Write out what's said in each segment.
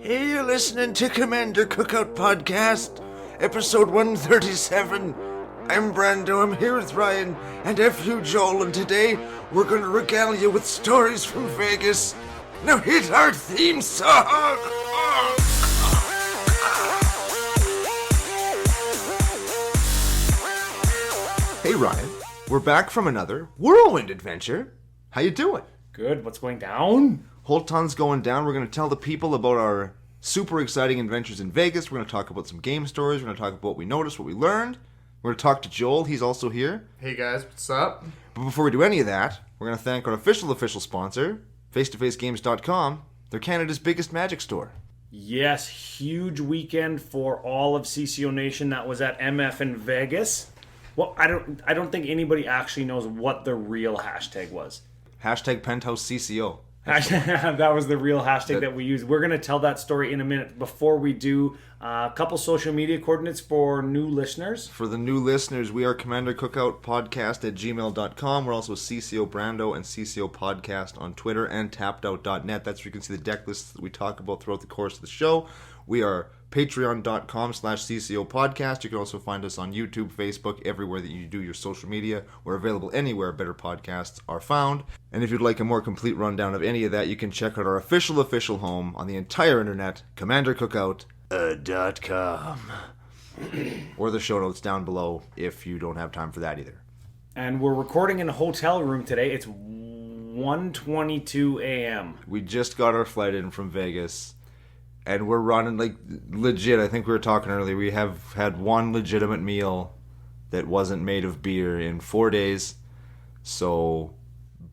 Hey, you're listening to Commander Cookout Podcast, episode 137. I'm Brando, I'm here with Ryan, and F.U. Joel, and today we're gonna regale you with stories from Vegas. Now hit our theme song! Hey Ryan, we're back from another whirlwind adventure. How you doing? Good, what's going down? Whole ton's going down. We're going to tell the people about our super exciting adventures in Vegas. We're going to talk about some game stories. We're going to talk about what we noticed, what we learned. We're going to talk to Joel. He's also here. Hey guys, what's up? But before we do any of that, we're going to thank our official sponsor, face-to-facegames.com. They're Canada's biggest magic store. Yes, huge weekend for all of CCO Nation that was at MF in Vegas. Well, I don't think anybody actually knows what the real hashtag was. Hashtag Penthouse CCO. That was the real hashtag that we used. We're going to tell that story in a minute. Before we do, a couple social media coordinates for new listeners. For the new listeners, we are Commander Cookout Podcast at gmail.com. We're also CCO Brando and CCOPodcast on Twitter and tappedout.net. That's where you can see the deck lists that we talk about throughout the course of the show. We are patreon.com/CCOPodcast. You can also find us on YouTube, Facebook, everywhere that you do your social media. We're available anywhere better podcasts are found. And if you'd like a more complete rundown of any of that, you can check out our official home on the entire internet, CommanderCookout.com. Or the show notes down below if you don't have time for that either. And we're recording in a hotel room today. It's 1:22 a.m. We just got our flight in from Vegas. And we're running, like, legit. I think we were talking earlier. We have had one legitimate meal that wasn't made of beer in 4 days. So,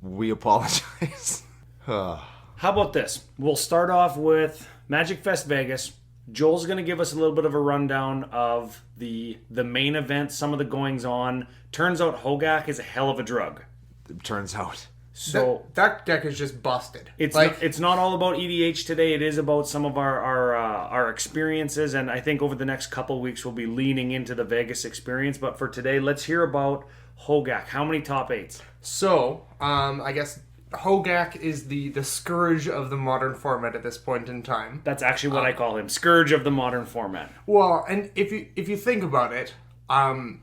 we apologize. How about this? We'll start off with Magic Fest Vegas. Joel's going to give us a little bit of a rundown of the main event, some of the goings-on. Turns out Hogak is a hell of a drug. It turns out. So that deck is just busted. It's not all about EDH today. It is about some of our experiences, and I think over the next couple of weeks we'll be leaning into the Vegas experience. But for today, let's hear about Hogak. How many top eights? So, I guess Hogak is the scourge of the modern format at this point in time. That's actually what I call him, scourge of the modern format. Well, and if you think about it,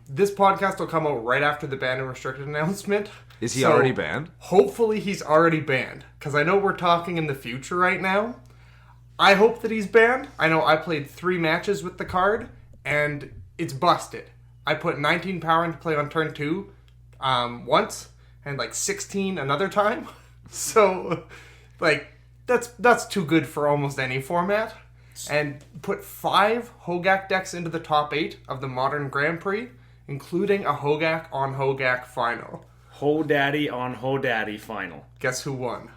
this podcast will come out right after the banned and restricted announcement. Is he already banned? Hopefully he's already banned, because I know we're talking in the future right now. I hope that he's banned. I know I played 3 matches with the card, and it's busted. I put 19 power into play on turn 2 once, and like 16 another time. So, like, that's too good for almost any format. And put 5 Hogak decks into the top 8 of the modern Grand Prix, including a Hogak on Hogak final. Ho Daddy on Ho Daddy final. Guess who won?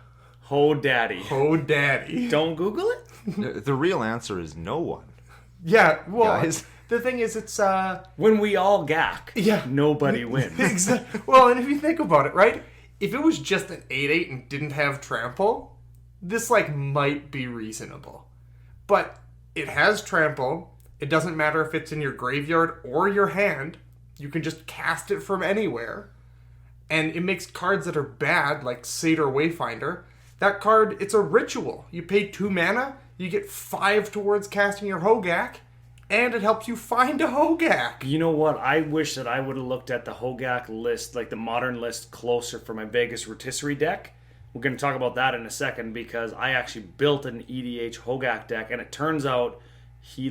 Ho Daddy. Ho Daddy. Don't Google it? The real answer is no one. Yeah, well, Guys. The thing is, it's when we all gack, yeah, nobody wins. Exactly. Well, and if you think about it, right? If it was just an 8/8 and didn't have trample, this might be reasonable. But it has trample. It doesn't matter if it's in your graveyard or your hand. You can just cast it from anywhere. And it makes cards that are bad, like Satyr Wayfinder. That card, it's a ritual. You pay 2 mana, you get 5 towards casting your Hogak, and it helps you find a Hogak. You know what? I wish that I would have looked at the Hogak list, like the modern list, closer for my Vegas Rotisserie deck. We're going to talk about that in a second, because I actually built an EDH Hogak deck, and it turns out he,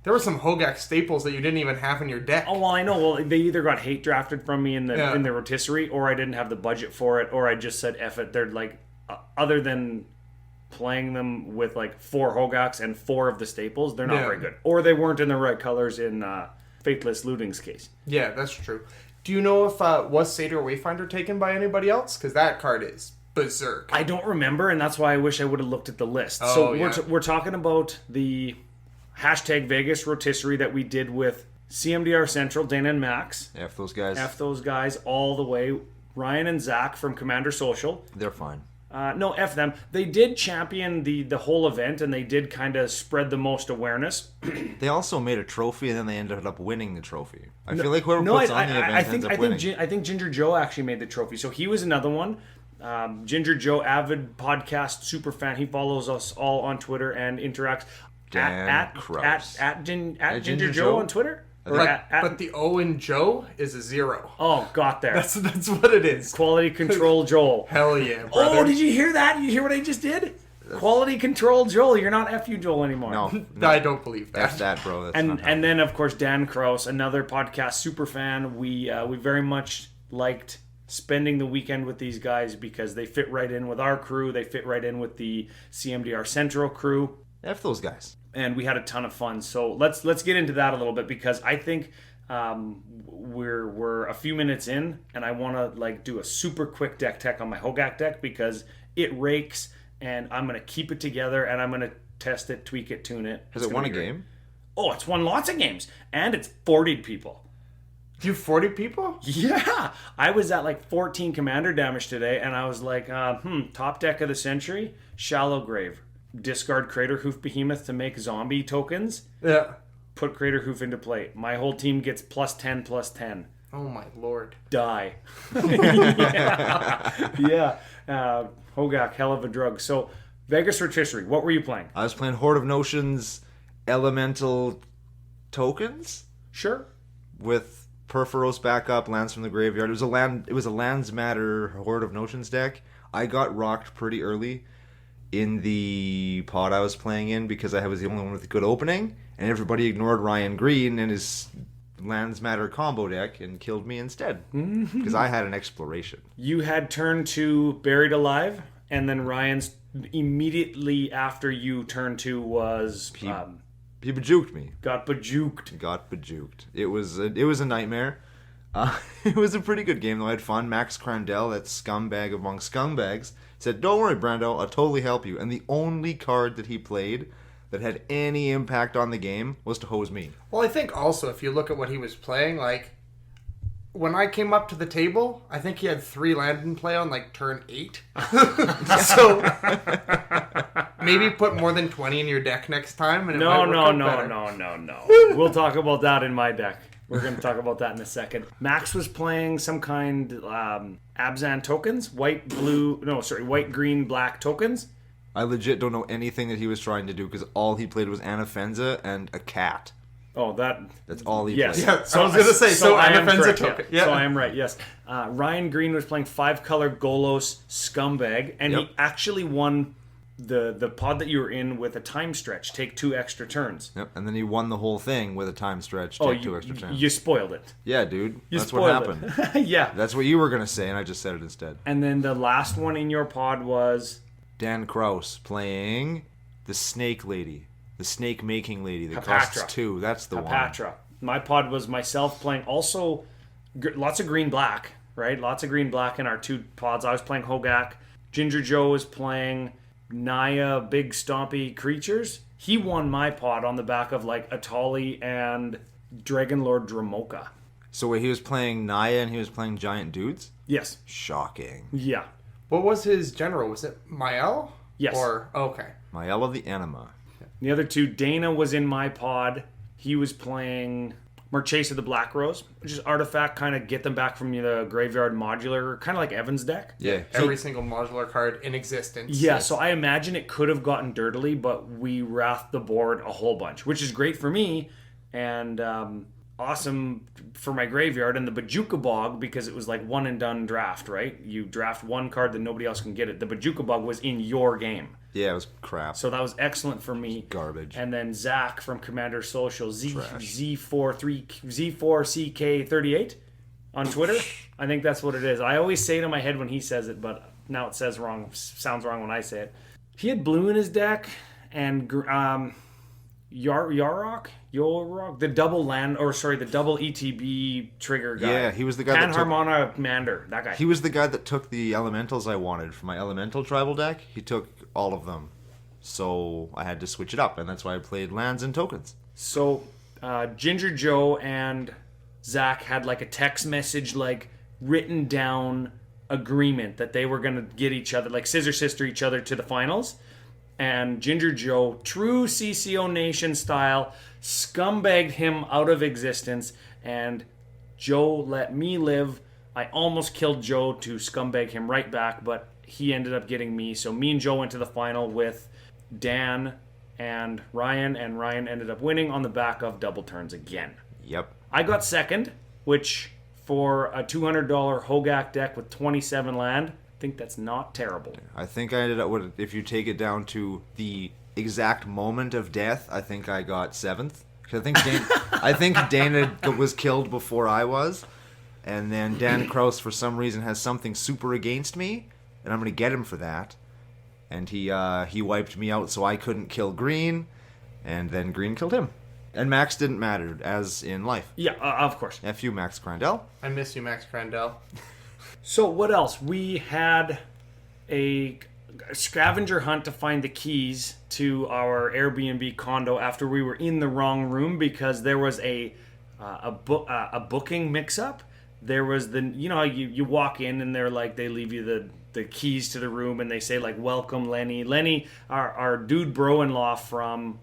there were some Hogak staples that you didn't even have in your deck. Oh, well, I know. Well, they either got hate drafted from me in the rotisserie, or I didn't have the budget for it, or I just said F it. They're other than playing them with 4 Hogaks and 4 of the staples, they're not very good. Or they weren't in the right colors in Faithless Looting's case. Yeah, that's true. Do you know if was Satyr Wayfinder taken by anybody else? Because that card is berserk. I don't remember, and that's why I wish I would have looked at the list. Oh, so yeah. we're talking about the hashtag Vegas Rotisserie that we did with CMDR Central, Dana and Max. F those guys. F those guys all the way. Ryan and Zach from Commander Social. They're fine. No, F them. They did champion the whole event, and they did kind of spread the most awareness. They also made a trophy, and then they ended up winning the trophy. I feel like whoever puts on the event ends up winning. I think Ginger Joe actually made the trophy, so he was another one. Ginger Joe, avid podcast super fan. He follows us all on Twitter and interacts at Ginger Joe on Twitter. But the O in Joe is a 0. Oh, got there. That's what it is. Quality control Joel. Hell yeah, brother. Oh, did you hear that? You hear what I just did? Quality control Joel. You're not FU Joel anymore. No. I don't believe that. That's that, bro. That's not And then, of course, Dan Kraus, another podcast super fan. We very much liked spending the weekend with these guys because they fit right in with our crew. They fit right in with the CMDR Central crew. F those guys. And we had a ton of fun. So let's get into that a little bit because I think we're a few minutes in, and I want to do a super quick deck tech on my Hogak deck because it rakes, and I'm gonna keep it together, and I'm gonna test it, tweak it, tune it. Has it won a game? Oh, it's won lots of games, and it's 40'd people. You 40 people? Yeah, I was at 14 commander damage today, and I was like, top deck of the century, Shallow Grave. Discard Crater Hoof Behemoth to make zombie tokens. Yeah. Put Crater Hoof into play. My whole team gets +10/+10. Oh my lord. Die. Yeah. Hogak, hell of a drug. So, Vegas Rotisserie, what were you playing? I was playing Horde of Notions Elemental Tokens Sure. with Perforos backup, lands from the graveyard. It was a Lands Matter Horde of Notions deck. I got rocked pretty early in the pod I was playing in because I was the only one with a good opening, and everybody ignored Ryan Green and his Lands Matter combo deck and killed me instead because I had an exploration. You had turn 2 Buried Alive, and then Ryan's immediately after you turn 2 was He bejuked me. got bejuked. It was a nightmare. It was a pretty good game though. I had fun. Max Crandell, that scumbag among scumbags, said, "Don't worry, Brando, I'll totally help you." And the only card that he played that had any impact on the game was to hose me. Well, I think also if you look at what he was playing, when I came up to the table, I think he had 3 land in play on turn 8. So maybe put more than 20 in your deck next time. And No. better. We'll talk about that in my deck. We're going to talk about that in a second. Max was playing some kind Abzan tokens, white, green, black tokens. I legit don't know anything that he was trying to do because all he played was Anafenza and a cat. Oh, that's all he yes. played. Yeah, so I was going to say, so I am Anafenza correct, token. Yeah. So I am right, yes. Ryan Green was playing 5-color Golos Scumbag, and he actually won the pod that you were in with a time stretch. Take 2 extra turns. Yep, and then he won the whole thing with a time stretch. Take 2 extra turns. You spoiled it. Yeah, dude. That's what spoiled happened. Yeah. That's what you were going to say, and I just said it instead. And then the last one in your pod was Dan Kraus playing the Snake Lady. The Snake Making Lady that Hapatra. costs 2. That's the one. Hapatra. My pod was myself playing also lots of green-black, right? Lots of green-black in our 2 pods. I was playing Hogak. Ginger Joe was playing Naya Big Stompy Creatures. He won my pod on the back of Atali and Dragonlord Dramoka. So wait, he was playing Naya and he was playing Giant Dudes? Yes. Shocking. Yeah. What was his general? Was it Mael? Yes. Okay. Mael of the Anima. The other 2, Dana was in my pod. He was playing Marchese of the Black Rose, which is artifact, kind of get them back from the graveyard modular, kind of like Evan's deck. Yeah. Every single modular card in existence. Yeah, so I imagine it could have gotten dirtily, but we wrathed the board a whole bunch, which is great for me and awesome for my graveyard and the Bajuka Bog because it was one and done draft, right? You draft 1 card, then nobody else can get it. The Bajuka Bog was in your game. Yeah, it was crap. So that was excellent for me. Garbage. And then Zach from Commander Social, Z4CK38 on Twitter. I think that's what it is. I always say it in my head when he says it, but now it sounds wrong when I say it. He had blue in his deck and Yarok, the double ETB trigger guy. Yeah, he was the guy that took... Panharmonia Mander, that guy. He was the guy that took the elementals I wanted for my elemental tribal deck. He took all of them. So I had to switch it up, and that's why I played lands and tokens. So Ginger Joe and Zach had a text message written down agreement that they were going to get each other, scissor sister each other to the finals. And Ginger Joe, true CCO Nation style, scumbagged him out of existence. And Joe let me live. I almost killed Joe to scumbag him right back, but he ended up getting me. So me and Joe went to the final with Dan and Ryan ended up winning on the back of double turns again. Yep. I got second, which for a $200 Hogak deck with 27 land, I think that's not terrible. I think I ended up with, if you take it down to the exact moment of death, I think I got 7th. I think Dana was killed before I was, and then Dan Kraus for some reason has something super against me, and I'm gonna get him for that. And he wiped me out, so I couldn't kill Green, and then Green killed him. And Max didn't matter, as in life. Yeah, of course. F you, Max Crandell. I miss you, Max Crandell. So what else? We had a scavenger hunt to find the keys to our Airbnb condo after we were in the wrong room because there was a booking mix-up. There was how you walk in and they're like, they leave you the keys to the room and they say like, welcome Lenny. Lenny, our dude bro-in-law from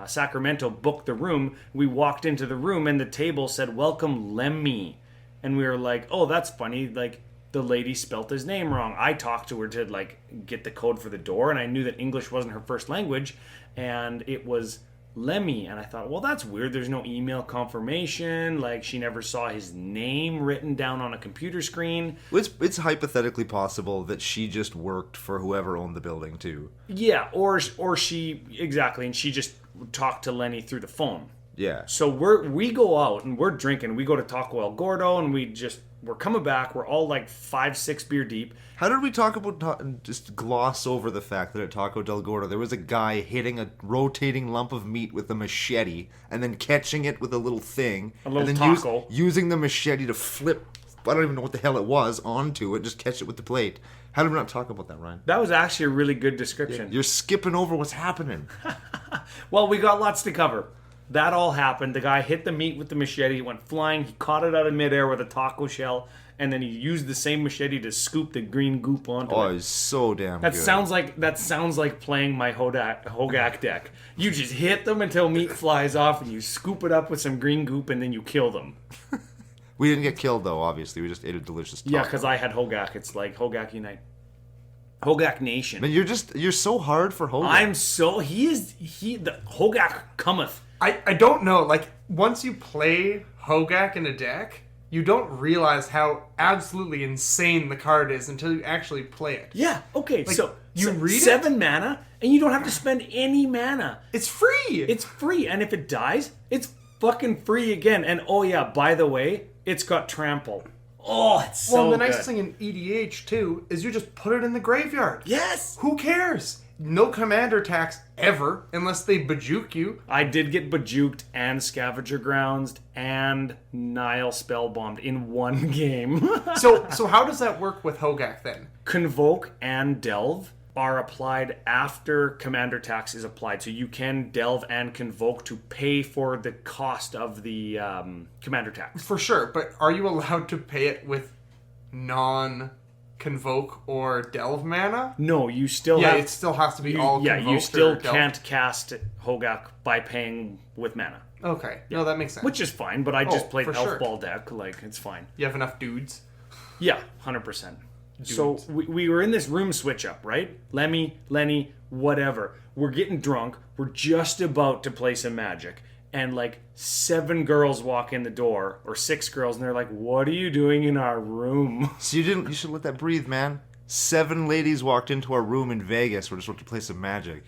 Sacramento booked the room. We walked into the room and the table said, welcome Lemmy. And we were like, oh, that's funny. Like, the lady spelt his name wrong. I talked to her to like get the code for the door, and I knew that English wasn't her first language, and it was Lemmy. And I thought, well, that's weird. There's no email confirmation. Like, she never saw his name written down on a computer screen. It's hypothetically possible that she just worked for whoever owned the building too. Yeah, or she exactly, and she just talked to Lenny through the phone. Yeah. So we go out and we're drinking. We go to Taco El Gordo and we're coming back. We're all like 5-6 beer deep. How did we talk about just gloss over the fact that at Taco Del Gordo there was a guy hitting a rotating lump of meat with a machete and then catching it with a little thing, a little and then taco, using the machete to flip, I don't even know what the hell it was, onto it, just catch it with the plate. How did we not talk about that, Ryan? That was actually a really good description. Yeah, you're skipping over what's happening. Well, we got lots to cover. That all happened. The guy hit the meat with the machete. It went flying. He caught it out of midair with a taco shell, and then he used the same machete to scoop the green goop onto it. Oh, it's so damn good. That sounds like playing my Hogak deck. You just hit them until meat flies off, and you scoop it up with some green goop, and then you kill them. We didn't get killed, though, obviously. We just ate a delicious taco. Yeah, because I had Hogak. It's like Hogak Unite. Hogak Nation. Man, you're so hard for Hogak. The Hogak cometh. I don't know, like, once you play Hogak in a deck, you don't realize how absolutely insane the card is until you actually play it. Yeah, okay, like, so you read 7 mana, and you don't have to spend any mana. It's free! It's free, and if it dies, it's fucking free again. And oh yeah, by the way, it's got trample. Oh, it's so good. Well, the nice thing in EDH, too, is you just put it in the graveyard. Yes! Who cares? No commander tax ever, unless they bajuke you. I did get bajuked and scavenger grounds and Nile spellbombed in one game. So how does that work with Hogak then? Convoke and Delve are applied after commander tax is applied. So you can Delve and Convoke to pay for the cost of the commander tax. For sure, but are you allowed to pay it with non-Convoke or Delve mana? No, you still Yeah, have... it still has to be all Yeah, Convoke you still or Delve. can't cast Hogak by paying with mana. Okay, no, that makes sense. Which is fine, but I just played for Elf sure. Ball deck. Like, it's fine. You have enough dudes? Yeah, 100%. So we were in this room switch up, right? Lenny, whatever. We're getting drunk. We're just about to play some Magic. And like 7 girls walk in the door, or 6 girls, and they're like, what are you doing in our room? So you should let that breathe, man. 7 ladies walked into our room in Vegas. We're just about to play some Magic.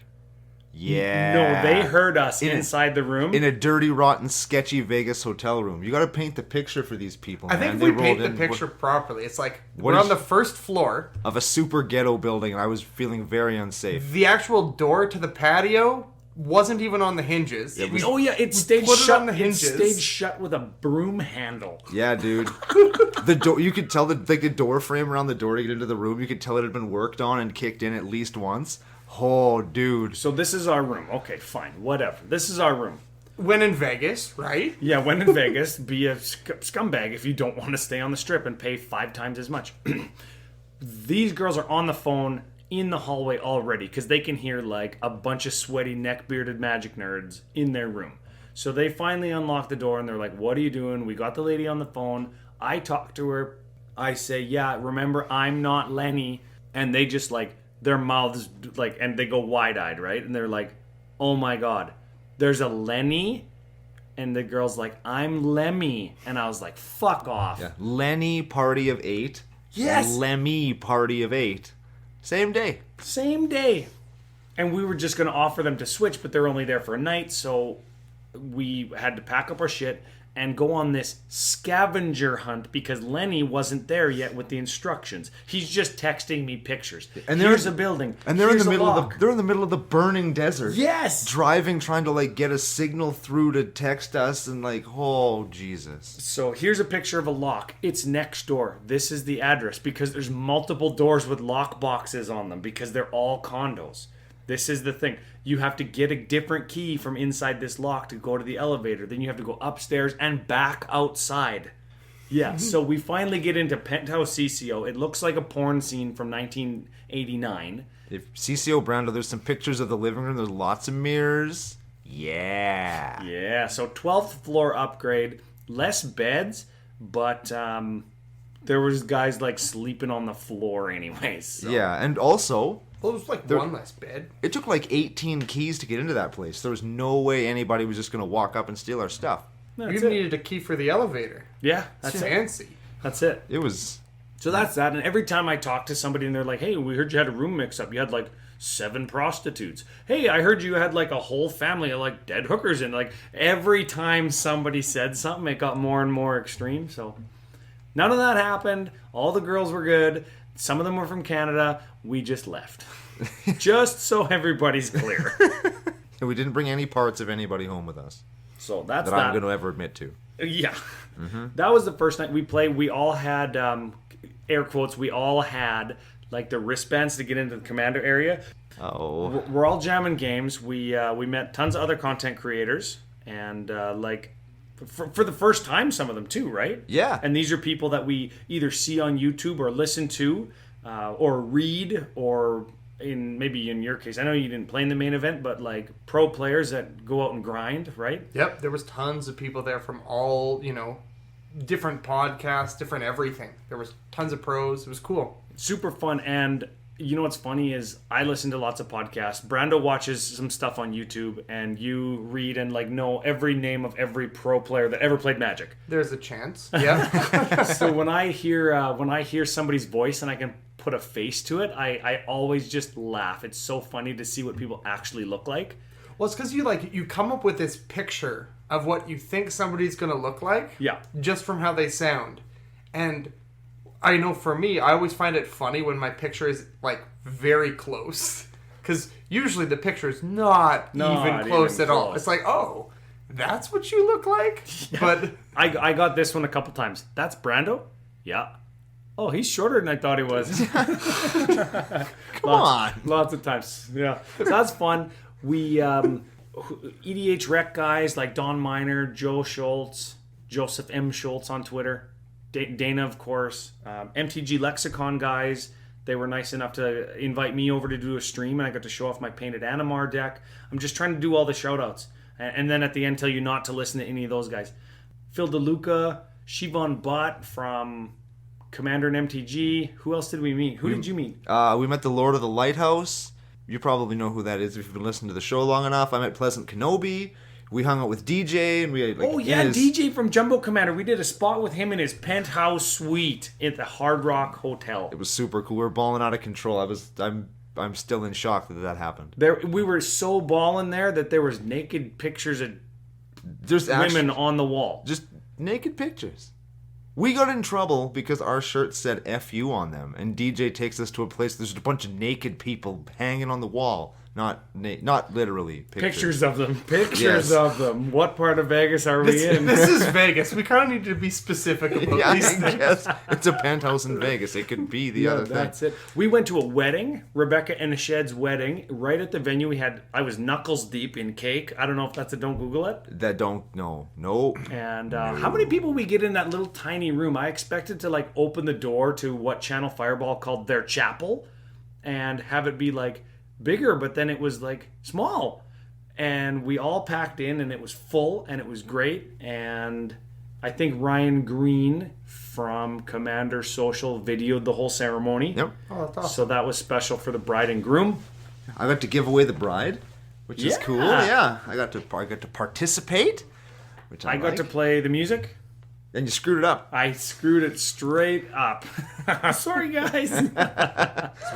Yeah. No, they heard us inside the room. In a dirty, rotten, sketchy Vegas hotel room. You got to paint the picture for these people, I man. think if we paint the picture properly, it's like we're on the first floor of a super ghetto building, and I was feeling very unsafe. The actual door to the patio wasn't even on the hinges. It stayed put shut. it on the hinges. It stayed shut with a broom handle. Yeah, dude. The door, you could tell the door frame around the door to get into the room. You could tell it had been worked on and kicked in at least once. Oh, dude. So this is our room. Okay, fine. Whatever. This is our room. When in Vegas, right? Yeah, when in Vegas, be a scumbag if you don't want to stay on the strip and pay 5 times as much. These girls are on the phone in the hallway already because they can hear like a bunch of sweaty, neck-bearded Magic nerds in their room. So they finally unlock the door and they're like, what are you doing? We got the lady on the phone. I talk to her. I say, yeah, remember, I'm not Lenny. And they just like, their mouths like, and they go wide-eyed, right? And they're like, oh my God, there's a Lenny? And the girl's like, I'm Lemmy. And I was like, fuck off. Yeah. Lenny, party of 8. Yes. Lemmy, party of 8. Same day. Same day. And we were just going to offer them to switch, but they're only there for a night. So we had to pack up our shit and go on this scavenger hunt because Lenny wasn't there yet with the instructions. He's just texting me pictures. And here's a building. And they're Here's in the middle lock. of they're in the middle of the burning desert. Yes. Driving, trying to like get a signal through to text us, and like, oh Jesus. So here's a picture of a lock. It's next door. This is the address because there's multiple doors with lock boxes on them because they're all condos. This is the thing. You have to get a different key from inside this lock to go to the elevator. Then you have to go upstairs and back outside. Yeah, so we finally get into Penthouse CCO. It looks like a porn scene from 1989. If CCO Brando, there's some pictures of the living room. There's lots of mirrors. Yeah. Yeah, so 12th floor upgrade. Less beds, but there was guys like sleeping on the floor anyways. So. Yeah, and also... Well, it was like one less bed. It took like 18 keys to get into that place. There was no way anybody was just going to walk up and steal our stuff. You needed a key for the elevator. Yeah, that's fancy. That's it. It was... So that's that. And every time I talk to somebody and they're like, hey, we heard you had a room mix-up. You had like 7 prostitutes. Hey, I heard you had like a whole family of like dead hookers. And like every time somebody said something, it got more and more extreme. So none of that happened. All the girls were good. Some of them were from Canada. We just left. Just so everybody's clear. And we didn't bring any parts of anybody home with us. So that's that. I'm going to ever admit to. Yeah. Mm-hmm. That was the first night we played. We all had, air quotes, we all had like the wristbands to get into the Commander area. Oh. We're all jamming games. We met tons of other content creators. And like... For the first time, some of them too, right? Yeah. And these are people that we either see on YouTube or listen to or read or maybe in your case, I know you didn't play in the main event, but like pro players that go out and grind, right? Yep. There was tons of people there from all, different podcasts, different everything. There was tons of pros. It was cool. Super fun. And you know what's funny is I listen to lots of podcasts. Brando watches some stuff on YouTube, and you read and like know every name of every pro player that ever played Magic. There's a chance. Yeah. So when I hear somebody's voice and I can put a face to it, I always just laugh. It's so funny to see what people actually look like. Well, it's because you come up with this picture of what you think somebody's going to look like. Yeah. Just from how they sound, and I know for me, I always find it funny when my picture is, like, very close. Because usually the picture is not even close at all. It's like, oh, that's what you look like? Yeah. But I got this one a couple times. That's Brando? Yeah. Oh, he's shorter than I thought he was. Come on. Lots of times. Yeah. So that's fun. We, EDH Rec guys like Don Miner, Joe Schultz, Joseph M. Schultz on Twitter. Dana, of course, MTG Lexicon guys, they were nice enough to invite me over to do a stream, and I got to show off my painted Animar deck. I'm just trying to do all the shout-outs. And then at the end tell you not to listen to any of those guys. Phil DeLuca, Siobhan Butt from Commander and MTG. Who else did we meet? Who did you meet? We met the Lord of the Lighthouse. You probably know who that is if you've been listening to the show long enough. I met Pleasant Kenobi. We hung out with DJ, and we had DJ from Jumbo Commander. We did a spot with him in his penthouse suite at the Hard Rock Hotel. It was super cool. We were balling out of control. I'm still in shock that happened. We were so balling there that there was naked pictures of women on the wall. Just naked pictures. We got in trouble because our shirts said "F-U" on them, and DJ takes us to a place. There's a bunch of naked people hanging on the wall. Not literally pictures of them. Pictures of them. What part of Vegas are we in? This is Vegas. We kind of need to be specific about these things. Yes, it's a penthouse in Vegas. It could be the other thing. That's it. We went to a wedding, Rebecca and Ashed's wedding. Right at the venue, I was knuckles deep in cake. I don't know if that's a don't Google it. No. And how many people we get in that little tiny room? I expected to like open the door to what Channel Fireball called their chapel, and have it be like bigger, but then it was like small, and we all packed in, and it was full, and it was great, and I think Ryan Green from Commander Social videoed the whole ceremony. Yep. Oh, that's awesome. So that was special for the bride and groom. I got to give away the bride, which is cool. Yeah, I got to participate, which I got to play the music. And you screwed it up. I screwed it straight up. Sorry, guys.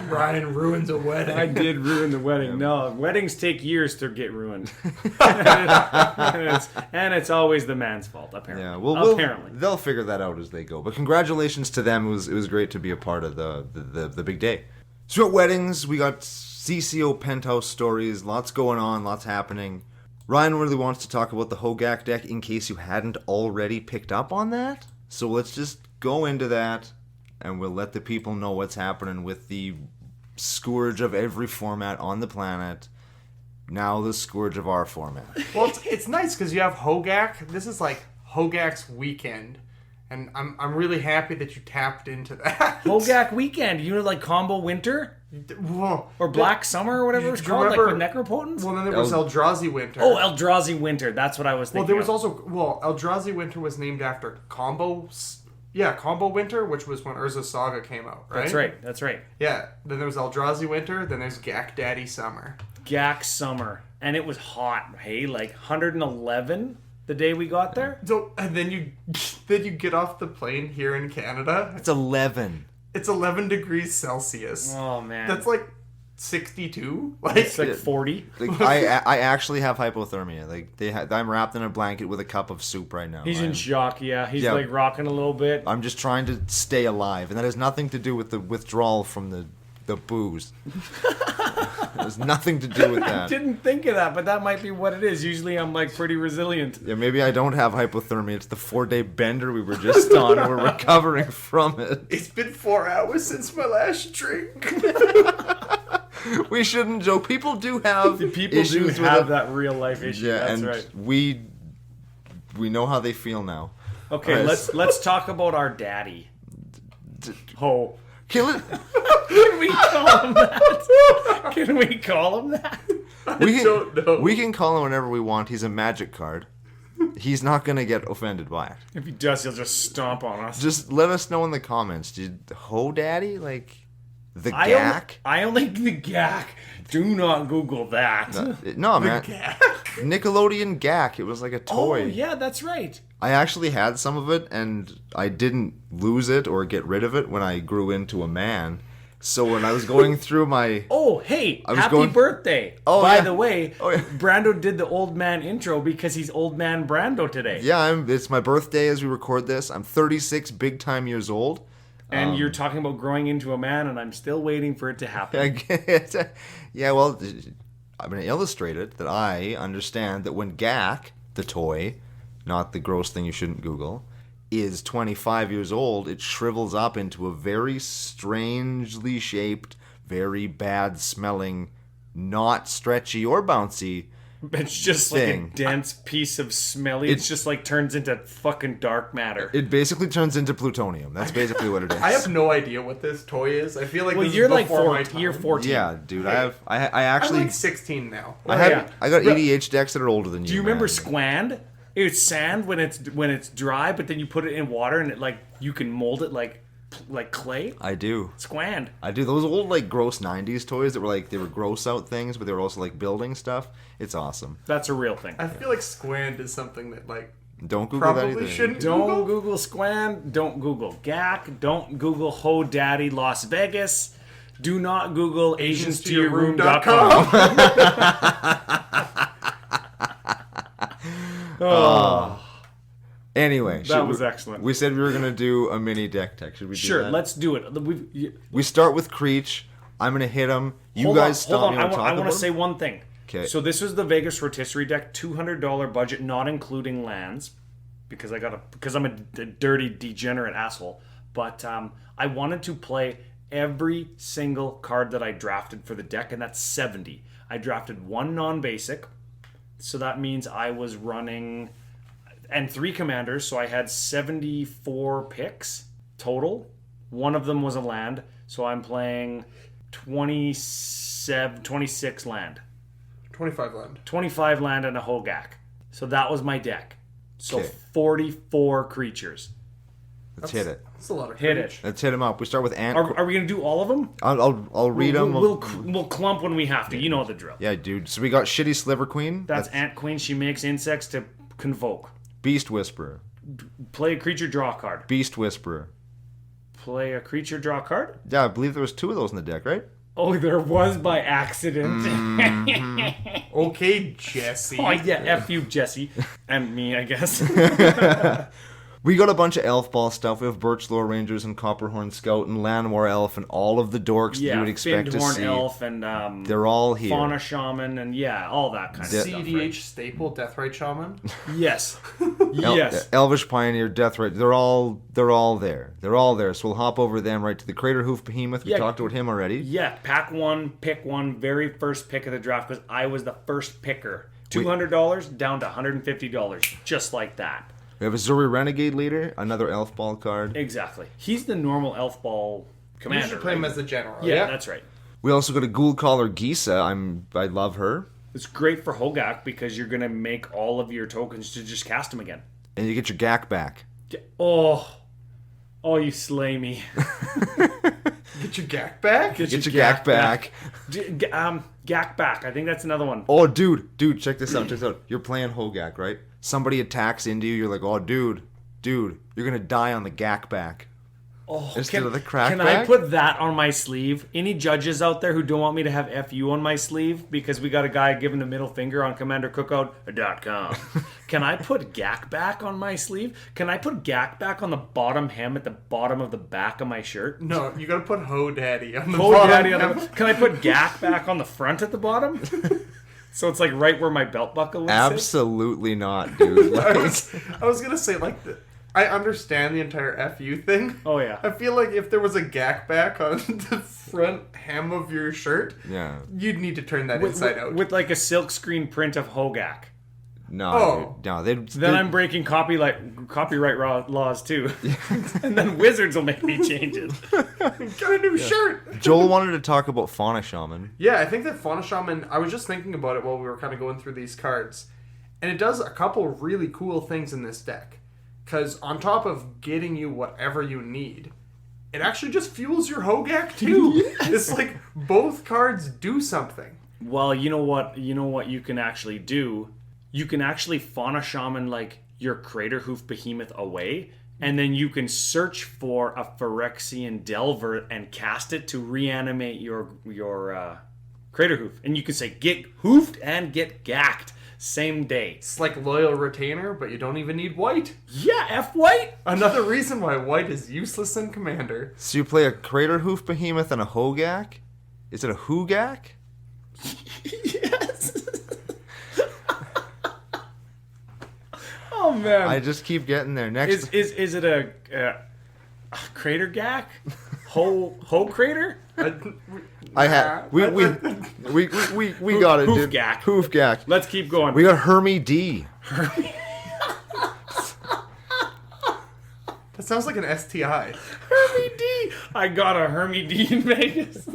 Ryan ruins a wedding. I did ruin the wedding. No, weddings take years to get ruined. and it's always the man's fault, apparently. Yeah, well, apparently. They'll figure that out as they go. But congratulations to them. It was great to be a part of the big day. So we got weddings. We got CCO penthouse stories. Lots going on. Lots happening. Ryan really wants to talk about the Hogak deck in case you hadn't already picked up on that. So let's just go into that, and we'll let the people know what's happening with the scourge of every format on the planet. Now the scourge of our format. Well, it's nice because you have Hogak. This is like Hogak's weekend. And I'm really happy that you tapped into that. Hogak weekend. You know, like Combo Winter? Whoa. Or Black Summer or whatever it was called, like with Necropotence? Well, then there was Eldrazi Winter. Oh, Eldrazi Winter. That's what I was thinking. Well, there was also... Well, Eldrazi Winter was named after Combo Winter, which was when Urza Saga came out, right? That's right. Yeah. Then there was Eldrazi Winter, then there's Gak Daddy Summer. Gak Summer. And it was hot, hey? Like 111 the day we got there? So, and then you get off the plane here in Canada. It's 11. It's 11 degrees Celsius. Oh, man. That's like 62? It's like 40. Like, I actually have hypothermia. Like I'm wrapped in a blanket with a cup of soup right now. He's in shock, yeah. He's like rocking a little bit. I'm just trying to stay alive, and that has nothing to do with the withdrawal from the booze. It has nothing to do with that. I didn't think of that, but that might be what it is. Usually I'm like pretty resilient. Yeah, maybe I don't have hypothermia. It's the 4-day bender we were just on. We're recovering from it. It's been 4 hours since my last drink. We shouldn't joke. People do have issues with that real life issue. Yeah, that's and right. We know how they feel now. Okay, right. let's talk about our daddy. Ho. Kill it. Can we call him that? Can we call him that? I don't know. We can call him whenever we want. He's a magic card. He's not going to get offended by it. If he does, he'll just stomp on us. Just let us know in the comments. Did Ho Daddy, like the Gak? I only the Gak. Do not Google that. No, man. Nickelodeon Gak. It was like a toy. Oh, yeah, that's right. I actually had some of it, and I didn't lose it or get rid of it when I grew into a man. So when I was going through my... Oh, hey, happy birthday. Oh, By yeah. the way, Oh, yeah. Brando did the old man intro because he's old man Brando today. Yeah, it's my birthday as we record this. I'm 36 big time years old. And you're talking about growing into a man, and I'm still waiting for it to happen. Yeah, well, I'm going to illustrate it that I understand that when Gak, the toy, not the gross thing you shouldn't Google, is 25 years old, it shrivels up into a very strangely shaped, very bad smelling, not stretchy or bouncy It's just thing. like a dense piece of smelly. It's just like turns into fucking dark matter. It basically turns into plutonium. That's basically what it is. I have no idea what this toy is. I feel like this you're is like before my time. you're 14. Yeah, dude. I I'm actually like 16 now. I yeah. got EDH decks that are older than you. Do you remember man. Squand? It's sand when it's dry, but then you put it in water and it like you can mold it like clay. I do. Squand. I do. Those old like gross 90s toys that were like they were gross out things, but they were also like building stuff. It's awesome. That's a real thing. I feel like Squand is something that like Don't Google that probably either. shouldn't Don't Google Squand. Don't Google Gak. Don't Google Ho Daddy Las Vegas. Do not Google AsiansToYourRoom.com. Oh, Anyway, that was excellent. We said we were gonna do a mini deck tech. Should we do Sure, that? let's do it. We start with Creech. I'm gonna hit him. You Hold guys on, hold stop on. me. I want to say one thing. Okay. So this was the Vegas Rotisserie deck, $200 budget, not including lands, because I'm a dirty degenerate asshole. But I wanted to play every single card that I drafted for the deck, and that's 70. I drafted one non-basic, so that means I was running, and 3 commanders, so I had 74 picks total. One of them was a land, so I'm playing 26 land. 25 land. 25 land and a Hogak. So that was my deck. So Okay. 44 creatures. Let's hit it. That's a lot of Hit creatures. it. Let's hit them up. We start with Ant. Are we going to do all of them? I'll read them. We'll clump when we have to. You know the drill. Yeah, dude. So we got Shitty Sliver Queen. That's Ant Queen. She makes insects to convoke. Beast Whisperer. Play a creature, draw a card. Beast Whisperer. Play a creature, draw a card? Yeah, I believe there was 2 of those in the deck, right? Oh, there was by accident. Okay, Jesse. Oh, yeah, F you, Jesse. And me, I guess. We got a bunch of elf ball stuff. We have Birchlore Rangers and Copperhorn Scout and Landwar Elf and all of the dorks that you would expect to see. Elf and They're all here. Fauna Shaman and all that kind of stuff. CDH Right? Staple, Deathrite Shaman. Yes. Yes. Elvish Pioneer, Deathrite. They're all there. They're all there. So we'll hop over them right to the Crater Hoof Behemoth. We talked about him already. Yeah, pack one, pick one, very first pick of the draft because I was the first picker. $200 down to $150, just like that. We have a Zuri Renegade Leader, another elf ball card. Exactly. He's the normal elf ball commander. You should play him right? as the general. Yeah, that's right. We also got a Ghoul Caller Gisa. I love her. It's great for Hogak because you're going to make all of your tokens to just cast them again. And you get your Gak back. Oh, you slay me. Get your Gak back? Get your Gak back. Gak back. I think that's another one. Oh, dude, check this out. You're playing Hogak, right? Somebody attacks into you. You're like, oh, dude, you're gonna die on the Gak back. Oh, Instead of the crack Can back? I put that on my sleeve? Any judges out there who don't want me to have FU on my sleeve because we got a guy giving the middle finger on CommanderCookout.com. Can I put Gak back on my sleeve? Can I put Gak back on the bottom hem at the bottom of the back of my shirt? No, you gotta put Ho Daddy on the Oh, bottom. Daddy on the, can I put Gak back on the front at the bottom? So it's like right where my belt buckle would sit? Absolutely not, dude. I was gonna say, like, I understand the entire FU thing. Oh, yeah. I feel like if there was a Gak back on the front hem of your shirt, Yeah. you'd need to turn that inside out. With like a silk screen print of Hogak. No, dude. No. Then I'm breaking copyright laws too. And then Wizards will make me change it. Got a new shirt! Joel wanted to talk about Fauna Shaman. Yeah, I think that Fauna Shaman, I was just thinking about it while we were kind of going through these cards. And it does a couple really cool things in this deck. Because on top of getting you whatever you need, it actually just fuels your Hogak too. Yes. It's like both cards do something. Well, you know what you can actually do? You can actually Fauna Shaman like your Crater Hoof Behemoth away, and then you can search for a Phyrexian Delver and cast it to reanimate your Crater Hoof. And you can say, get hoofed and get gacked. Same day. It's like Loyal Retainer, but you don't even need white. Yeah, F white. Another reason why white is useless in Commander. So you play a Crater Hoof Behemoth and a Hogak? Is it a Hugak? Yes. Oh man. I just keep getting there. Next, Is it a Crater Gack? Ho Crater? I had we got it, Hoof dude. Gack. Hoof Gack. Let's keep going. We got Hermie D. That sounds like an STI. Hermie D. I got a Hermie D in Vegas.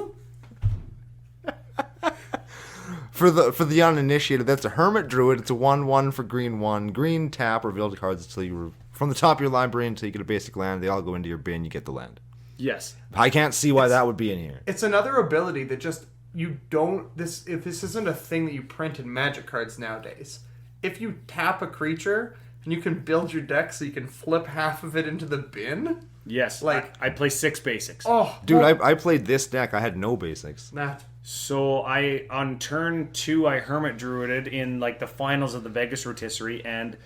For the uninitiated, that's a Hermit Druid. It's a 1/1 for green 1. Green tap, reveal the cards until you from the top of your library until you get a basic land. They all go into your bin. You get the land. Yes. I can't see why that would be in here. It's another ability that just you don't if this isn't a thing that you print in Magic cards nowadays. If you tap a creature and you can build your deck so you can flip half of it into the bin. Yes. Like I play 6 basics. Oh, Dude, I played this deck. I had no basics. nah. So on turn 2 I Hermit Druided in like the finals of the Vegas Rotisserie, and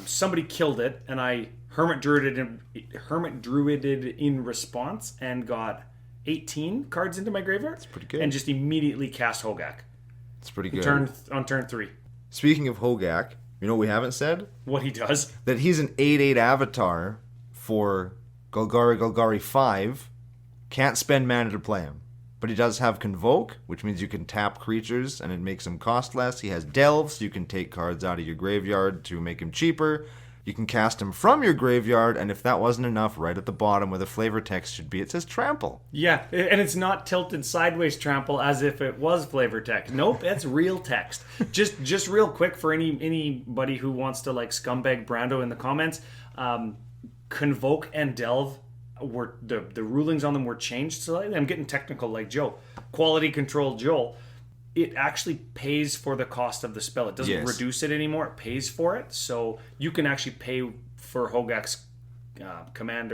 somebody killed it, and I Hermit Druided in response and got 18 cards into my graveyard. That's pretty good. And just immediately cast Hogak. It's pretty good. On turn 3. Speaking of Hogak, you know what we haven't said? What he does? That he's an 8/8 avatar for Golgari 5. Can't spend mana to play him. But he does have Convoke, which means you can tap creatures and it makes him cost less. He has Delve, so you can take cards out of your graveyard to make him cheaper. You can cast him from your graveyard, and if that wasn't enough, right at the bottom where the flavor text should be, it says trample. Yeah, and it's not tilted sideways trample as if it was flavor text. Nope, that's real text. Just real quick for anybody who wants to like scumbag Brando in the comments, Convoke and Delve were the rulings on them were changed slightly. I'm getting technical like Joe. Quality control Joel. It actually pays for the cost of the spell. It doesn't reduce it anymore. It pays for it. So you can actually pay for Hogak's command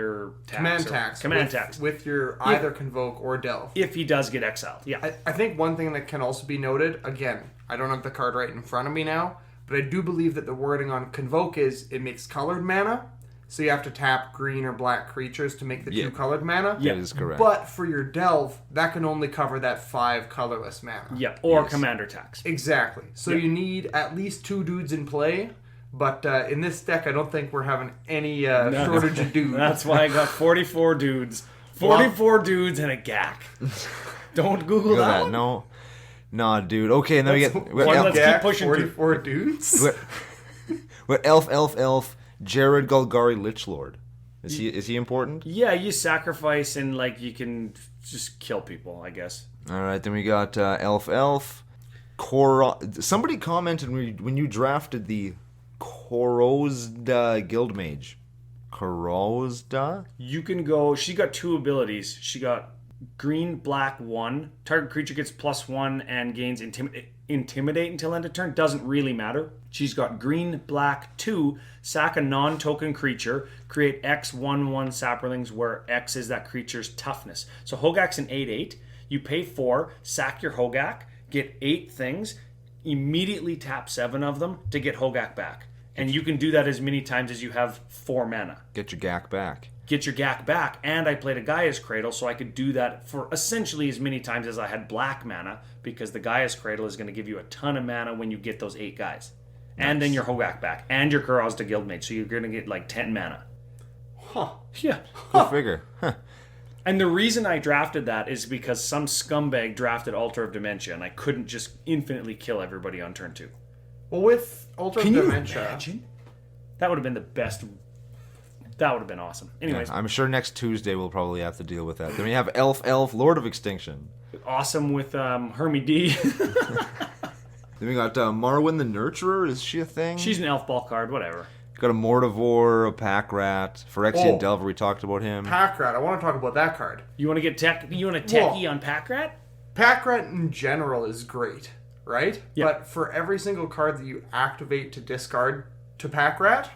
tax with your either Convoke or Delve. If he does get exiled, yeah. I think one thing that can also be noted, again, I don't have the card right in front of me now, but I do believe that the wording on Convoke is it makes colored mana. So you have to tap green or black creatures to make the 2 colored mana. Yeah, that is correct. But for your Delve, that can only cover that 5 colorless mana. Yeah, or commander tax. Exactly. So you need at least 2 dudes in play. But in this deck, I don't think we're having any shortage of dudes. That's why I got 44 dudes. 44 dudes and a GAC. Don't Google that one? No. Nah, dude. Okay, and then we get... Let's keep pushing 44 dudes? What elf... Jared Golgari Lichlord. Is he important? Yeah, you sacrifice and like you can just kill people, I guess. All right, then we got elf. Somebody commented when you drafted the Korozda Guildmage. Korozda? You can go. She got 2 abilities. She got green, black 1. Target creature gets +1 and gains intimidate until end of turn. Doesn't really matter. She's got green, black 2. Sack a non-token creature. Create X 1/1 Saprolings where X is that creature's toughness. So Hogak's an 8/8. You pay 4. Sack your Hogak. Get 8 things. Immediately tap 7 of them to get Hogak back. And you can do that as many times as you have 4 mana. Get your GAC back. Get your GAC back. And I played a Gaia's Cradle, so I could do that for essentially as many times as I had black mana, because the Gaia's Cradle is going to give you a ton of mana when you get those 8 guys. Nice. And then your Hogak back. And your Kuros to Guildmage, so you're going to get like 10 mana. Huh. Yeah. Good figure. Huh. And the reason I drafted that is because some scumbag drafted Altar of Dementia, and I couldn't just infinitely kill everybody on turn 2. Well, with Altar of Dementia... Imagine? That would have been the best... That would have been awesome. Anyways. Yeah, I'm sure next Tuesday we'll probably have to deal with that. Then we have Elf, Lord of Extinction. Awesome with Hermie D. Then we got Marwyn the Nurturer. Is she a thing? She's an elf ball card, whatever. Got a Mortivore, a Pack Rat, Phyrexian Delver. We talked about him. Pack Rat. I want to talk about that card. You want to get techie on Pack Rat? Pack Rat in general is great, right? Yeah. But for every single card that you activate to discard to Pack Rat,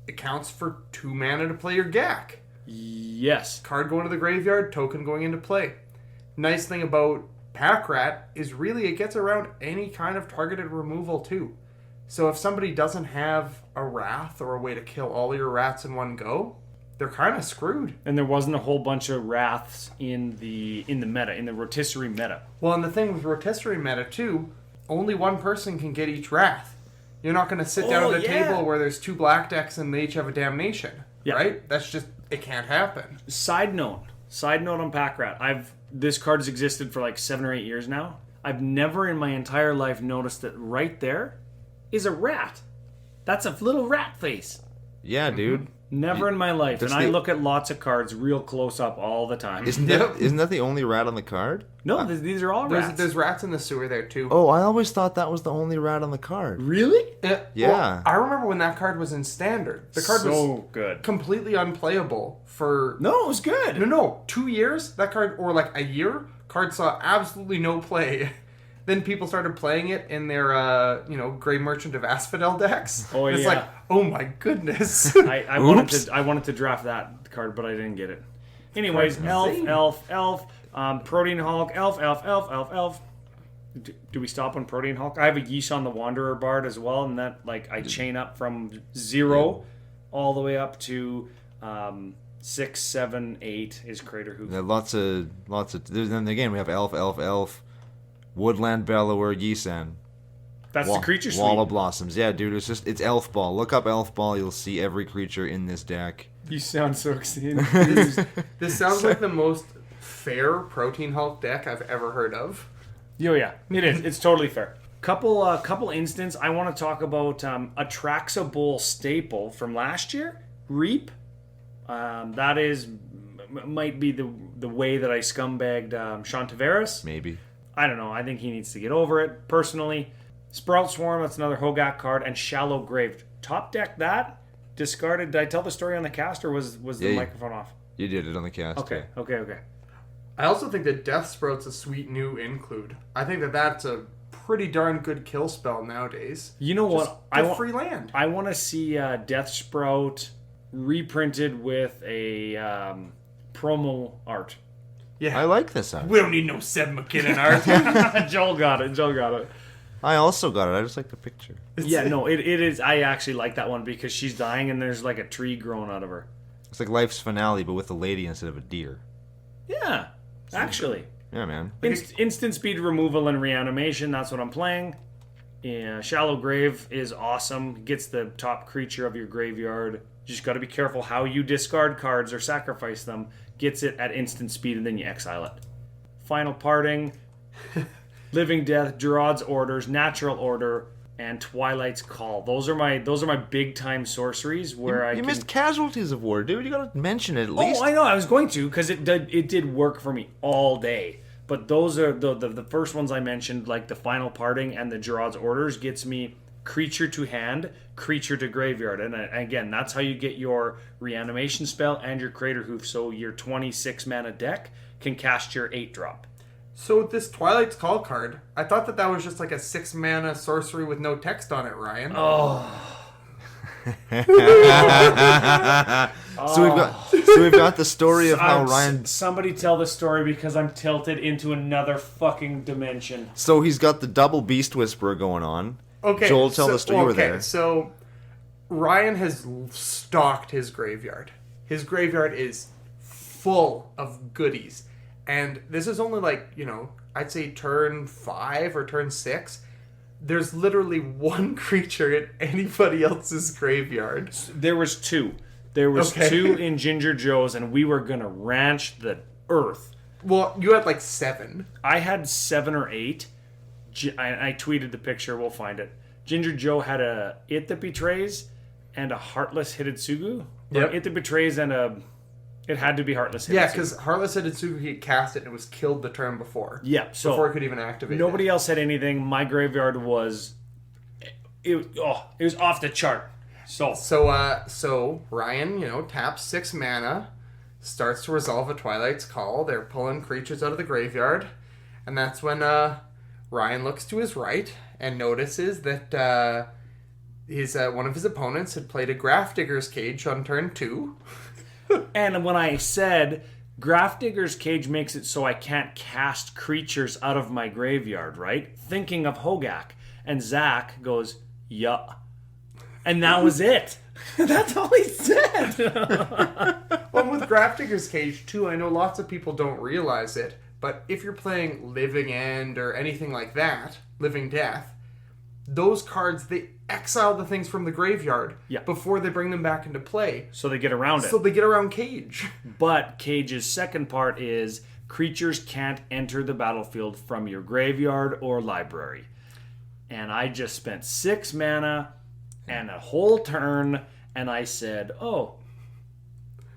it counts for 2 mana to play your GAC. Yes. Card going to the graveyard, token going into play. Nice thing about Pack Rat is really it gets around any kind of targeted removal too. So if somebody doesn't have a Wrath or a way to kill all your rats in one go, they're kind of screwed. And there wasn't a whole bunch of Wraths in the meta, in the rotisserie meta. Well, and the thing with rotisserie meta too, only one person can get each Wrath. You're not going to sit down at a table where there's 2 black decks and they each have a Damnation, right? That's just, it can't happen. Side note on Pack Rat. This card has existed for like 7 or 8 years now. I've never in my entire life noticed that right there is a rat. That's a little rat face. Yeah, dude. Never in my life. And I look at lots of cards real close up all the time. Isn't that the only rat on the card? No, these are all rats. There's rats in the sewer there too. Oh, I always thought that was the only rat on the card. Really? Yeah. Well, I remember when that card was in Standard. The card was good. Completely unplayable for... No, it was good. No. 2 years? That card, or like a year? Card saw absolutely no play. Then people started playing it in their, Grey Merchant of Asphodel decks. Oh, and it's like, oh my goodness. I wanted to draft that card, but I didn't get it. Anyways, elf, Protean Hulk, elf. Do we stop on Protean Hulk? I have a Yishon the Wanderer Bard as well, and that, I chain up from 0 all the way up to 6, 7, 8 is Crater Hoof. Yeah, lots of. Then again, we have elf. Woodland Bellower, Yisan. That's the creature suite. Wall of Blossoms. Yeah, dude, it's Elf Ball. Look up Elf Ball, you'll see every creature in this deck. You sound so excited. This sounds like the most fair Protean Hulk deck I've ever heard of. Yeah, it is. It's totally fair. Couple instances. I want to talk about a Traxa Bowl staple from last year, Reap. That might be the way that I scumbagged Sean Tavares. Maybe. I don't know. I think he needs to get over it, personally. Sprout Swarm, that's another Hogak card. And Shallow Grave. Top deck that. Discarded. Did I tell the story on the cast, or was the microphone off? You did it on the cast. Okay. I also think that Death Sprout's a sweet new include. I think that that's a pretty darn good kill spell nowadays. You know what? I want free land. I want to see Death Sprout reprinted with a promo art. Yeah, I like this art. We don't need no Seb McKinnon art. Joel got it. I also got it. I just like the picture. Yeah, no, it is. I actually like that one because she's dying and there's like a tree growing out of her. It's like Life's Finale, but with a lady instead of a deer. Yeah, actually. Yeah, man. Instant speed removal and reanimation, that's what I'm playing. Yeah, Shallow Grave is awesome. Gets the top creature of your graveyard. You just got to be careful how you discard cards or sacrifice them. Gets it at instant speed and then you exile it. Final Parting, Living Death, Gerard's Orders, Natural Order, and Twilight's Call. Those are my big time sorceries where you missed Casualties of War, dude. You gotta mention it at least. Oh, I know. I was going to because it did work for me all day. But those are the first ones I mentioned, like the Final Parting and the Gerard's Orders, gets me creature to hand, creature to graveyard. And again, that's how you get your reanimation spell and your Crater Hoof. So your 26 mana deck can cast your 8-drop. So this Twilight's Call card, I thought that was just like a 6 mana sorcery with no text on it, Ryan. So we've got the story of how Ryan. Somebody tell the story because I'm tilted into another fucking dimension. So he's got the double Beast Whisperer going on. Okay, Joel, tell the story. You were there. So Ryan has stocked his graveyard. His graveyard is full of goodies. And this is only like, I'd say turn 5 or turn 6. There's literally one creature in anybody else's graveyard. There was 2. There was 2 in Ginger Joe's, and we were going to ranch the earth. Well, you had like 7. I had 7 or 8. I tweeted the picture. We'll find it. Ginger Joe had a It That Betrays and a Heartless Hidetsugu. Yep. It That Betrays and a... It had to be Heartless Hidetsugu. Yeah, because Heartless Hidetsugu, he cast it and it was killed the turn before. Yeah, so... Before it could even activate Nobody else had anything. My graveyard was... It was off the chart. So Ryan, taps 6 mana, starts to resolve a Twilight's Call. They're pulling creatures out of the graveyard. And that's when Ryan looks to his right and notices that one of his opponents had played a Grafdigger's Cage on turn 2. And when I said Grafdigger's Cage makes it so I can't cast creatures out of my graveyard, right? Thinking of Hogak. And Zach goes, yeah. And that was it. That's all he said. Well, with Grafdigger's Cage, too, I know lots of people don't realize it, but if you're playing Living End or anything like that, Living Death, those cards, they exile the things from the graveyard before they bring them back into play. So they get around it. So they get around Cage. But Cage's second part is creatures can't enter the battlefield from your graveyard or library. And I just spent 6 mana and a whole turn, and I said,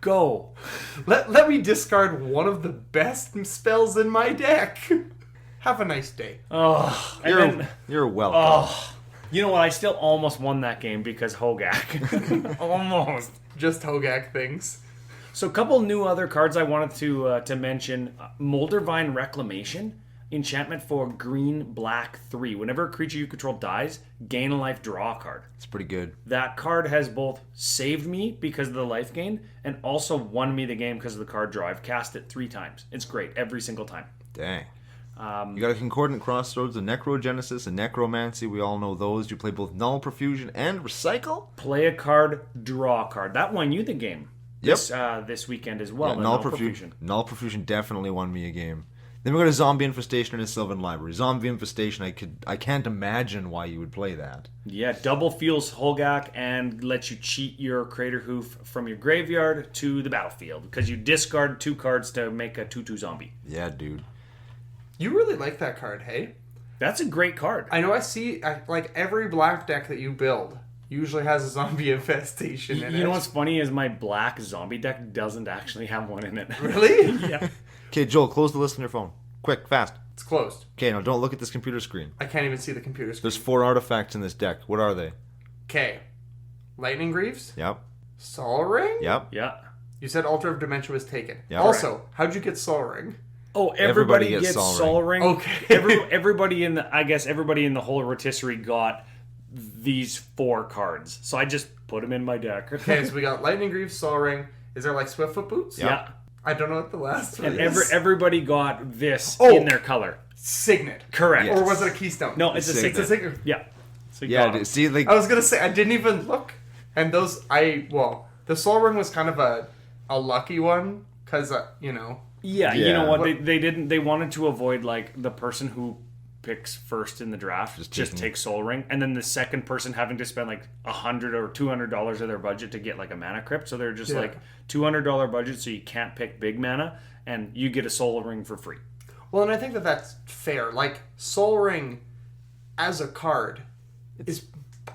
go. Let me discard one of the best spells in my deck. Have a nice day. You're welcome. You know what? I still almost won that game because Hogak. Almost. Just Hogak things. So a couple new other cards I wanted to mention. Moldervine Reclamation. Enchantment for green, black 3. Whenever a creature you control dies, gain a life, draw a card. It's pretty good. That card has both saved me because of the life gain and also won me the game because of the card draw. I've cast it 3 times. It's great every single time. Dang. You got a Concordant Crossroads, a Necrogenesis, a Necromancy. We all know those. You play both Null Profusion and Recycle. Play a card, draw a card. That won you the game. This weekend as well. Yeah, Null Profusion. Null Profusion definitely won me a game. Then we got a Zombie Infestation and a Sylvan Library. Zombie Infestation, I can't imagine why you would play that. Yeah, double feels Hogak and lets you cheat your Crater Hoof from your graveyard to the battlefield because you discard 2 cards to make a 2/2 zombie. Yeah, dude. You really like that card, hey? That's a great card. I know like every black deck that you build usually has a zombie infestation in it. You know what's funny is my black zombie deck doesn't actually have one in it. Really? Yeah. Okay, Joel, close the list on your phone. Quick, fast. It's closed. Okay, now don't look at this computer screen. I can't even see the computer screen. There's 4 artifacts in this deck. What are they? Okay. Lightning Greaves? Yep. Sol Ring? Yep. Yeah. You said Altar of Dementia was taken. Yeah. Also, how'd you get Sol Ring? Oh, everybody gets gets Sol Sol Ring. Okay. Everybody in the whole rotisserie got these 4 cards. So I just put them in my deck. Okay, so we got Lightning Greaves, Sol Ring. Is there like Swiftfoot Boots? Yeah. I don't know what the last one And is. everybody got this Oh. in their color. Signet. Correct. Or was it a Keystone? No, it's a Signet. signet. It's a Signet. Yeah. So you Yeah, got 'em. see, like, I was going to say, I didn't even look. And those, the Sol Ring was kind of a lucky one. Because, Yeah, you Yeah. know what? They wanted to avoid like the person who picks first in the draft just takes Soul Ring, and then the second person having to spend like $100 or $200 of their budget to get like a mana crypt. So they're just like $200 budget, so you can't pick big mana, and you get a Soul Ring for free. Well, and I think that's fair. Like, Sol Ring as a card is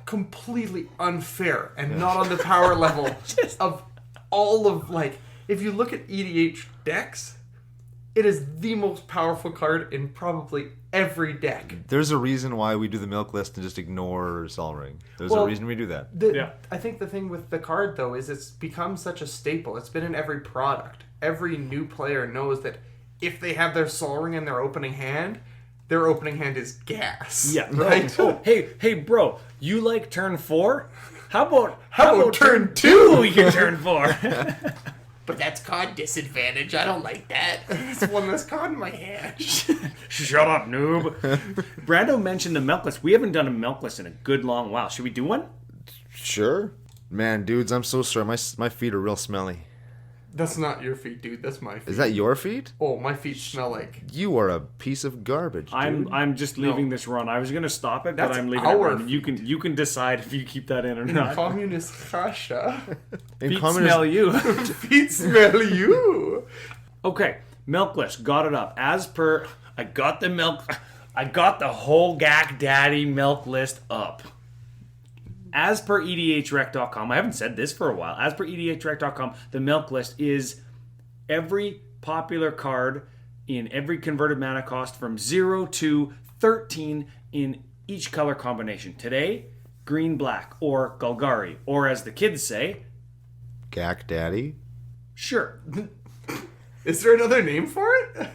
completely unfair and not on the power level of all of, like, if you look at EDH decks, it is the most powerful card in probably every deck. there's a reason why we do the milk list and just ignore Sol Ring. There's a reason we do that. I think the thing with the card, though, is it's become such a staple. It's been in every product. Every new player knows that if they have their Sol Ring in their opening hand is gas. Yeah, Right? Oh, hey, bro, you like turn 4? How about turn 2? You turn 4. But that's card disadvantage. I don't like that. It's one less card in my hand. Shut up, noob. Brando mentioned the milk list. We haven't done a milk list in a good long while. Should we do one? Sure. Man, dudes, I'm so sorry. My feet are real smelly. That's not your feet, dude. That's my feet. Is that your feet? Oh, my feet smell like... You are a piece of garbage, dude. I'm just leaving this run. I was gonna stop it, but That's I'm leaving our it run. You can decide if you keep that in or not. Communist Kasha. Feet smell you. Feet smell you. Okay, milk list. Got it up. As per, I got the whole Gak Daddy milk list up. As per EDHREC.com, I haven't said this for a while. As per EDHREC.com, the milk list is every popular card in every converted mana cost from 0 to 13 in each color combination. Today, green, black, or Golgari, or as the kids say, Gak Daddy? sure. Is there another name for it?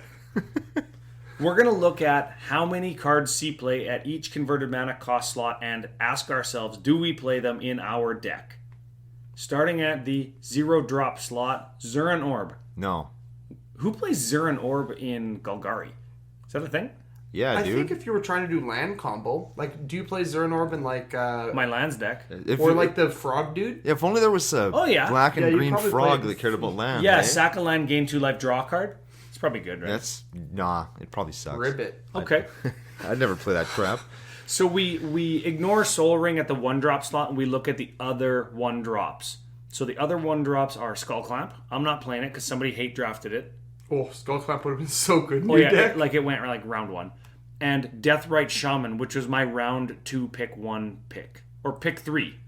We're going to look at how many cards see play at each converted mana cost slot and ask ourselves, do we play them in our deck? Starting at the 0 drop slot, Zuran Orb. No. Who plays Zuran Orb in Golgari? Is that a thing? Yeah, I dude. think if you were trying to do land combo, like, do you play Zuran Orb in, like, My lands deck. or like the frog dude? If only there was a black and Yeah, you green probably frog played that cared about land. Yeah, eh? sack a land, gain 2 life, draw a card. It's probably good, right? It probably sucks. Ribbit. Okay. I'd never play that crap. So we ignore Soul Ring at the 1 drop slot and we look at the other 1 drops. So the other 1 drops are Skull Clamp. I'm not playing it because somebody hate drafted it. Oh, Skullclap would have been so good in Oh your yeah, deck. it went like round 1. And Deathrite Shaman, which was my round 2 pick 1 pick. Or pick 3.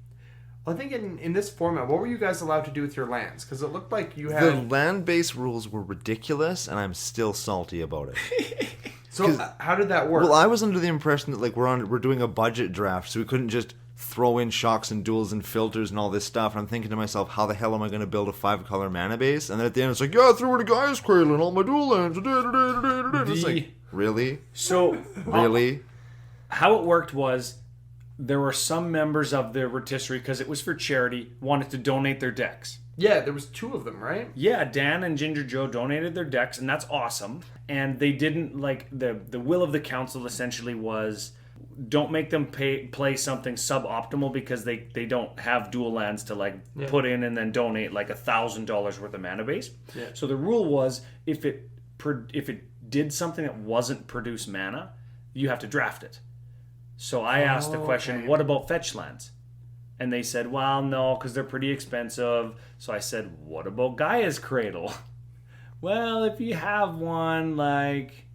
I think in this format, what were you guys allowed to do with your lands? Because it looked like you The had... land-based rules were ridiculous, and I'm still salty about it. So how did that work? Well, I was under the impression that we're doing a budget draft, so we couldn't just throw in shocks and duels and filters and all this stuff. And I'm thinking to myself, how the hell am I going to build a 5-color mana base? And then at the end, it's like, yeah, I threw in a Gaia's Cradle and all my dual lands. It's like, really? So Really? how it worked was there were some members of the rotisserie, because it was for charity, wanted to donate their decks. Yeah, there was 2 of them, right? Yeah, Dan and Ginger Joe donated their decks, and that's awesome. And they didn't, like, the will of the council essentially was, don't make them play something suboptimal because they don't have dual lands to put in and then donate like $1,000 worth of mana base. Yeah. So the rule was if it did something that wasn't produce mana, you have to draft it. So I asked the question, okay. what about fetch lands? And they said, well, no, because they're pretty expensive. So I said, what about Gaia's Cradle? Well, if you have one, like,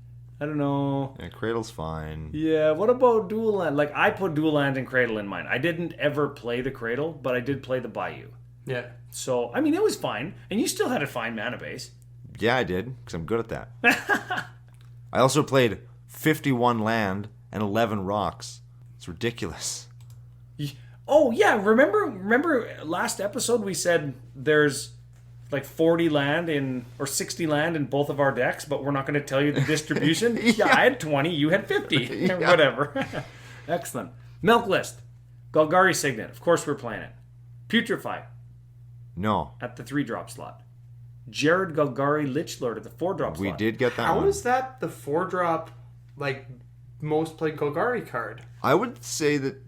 I don't know. Yeah, Cradle's fine. Yeah, what about Dual Land? Like, I put Dual Land and Cradle in mine. I didn't ever play the Cradle, but I did play the Bayou. Yeah. So, I mean, it was fine. And you still had a fine mana base. Yeah, I did, because I'm good at that. I also played 51 land and 11 rocks. It's ridiculous. Oh, yeah. Remember last episode we said there's like 40 land or 60 land in both of our decks, but we're not going to tell you the distribution? Yeah, I had 20, you had 50. Whatever. Excellent. Milk List. Golgari Signet. Of course we're playing it. Putrefy. No. At the 3-drop slot. Jared Golgari Lichlord at the 4-drop slot. We did get that How one. is that the 4-drop, like, most played Golgari card? I would say that...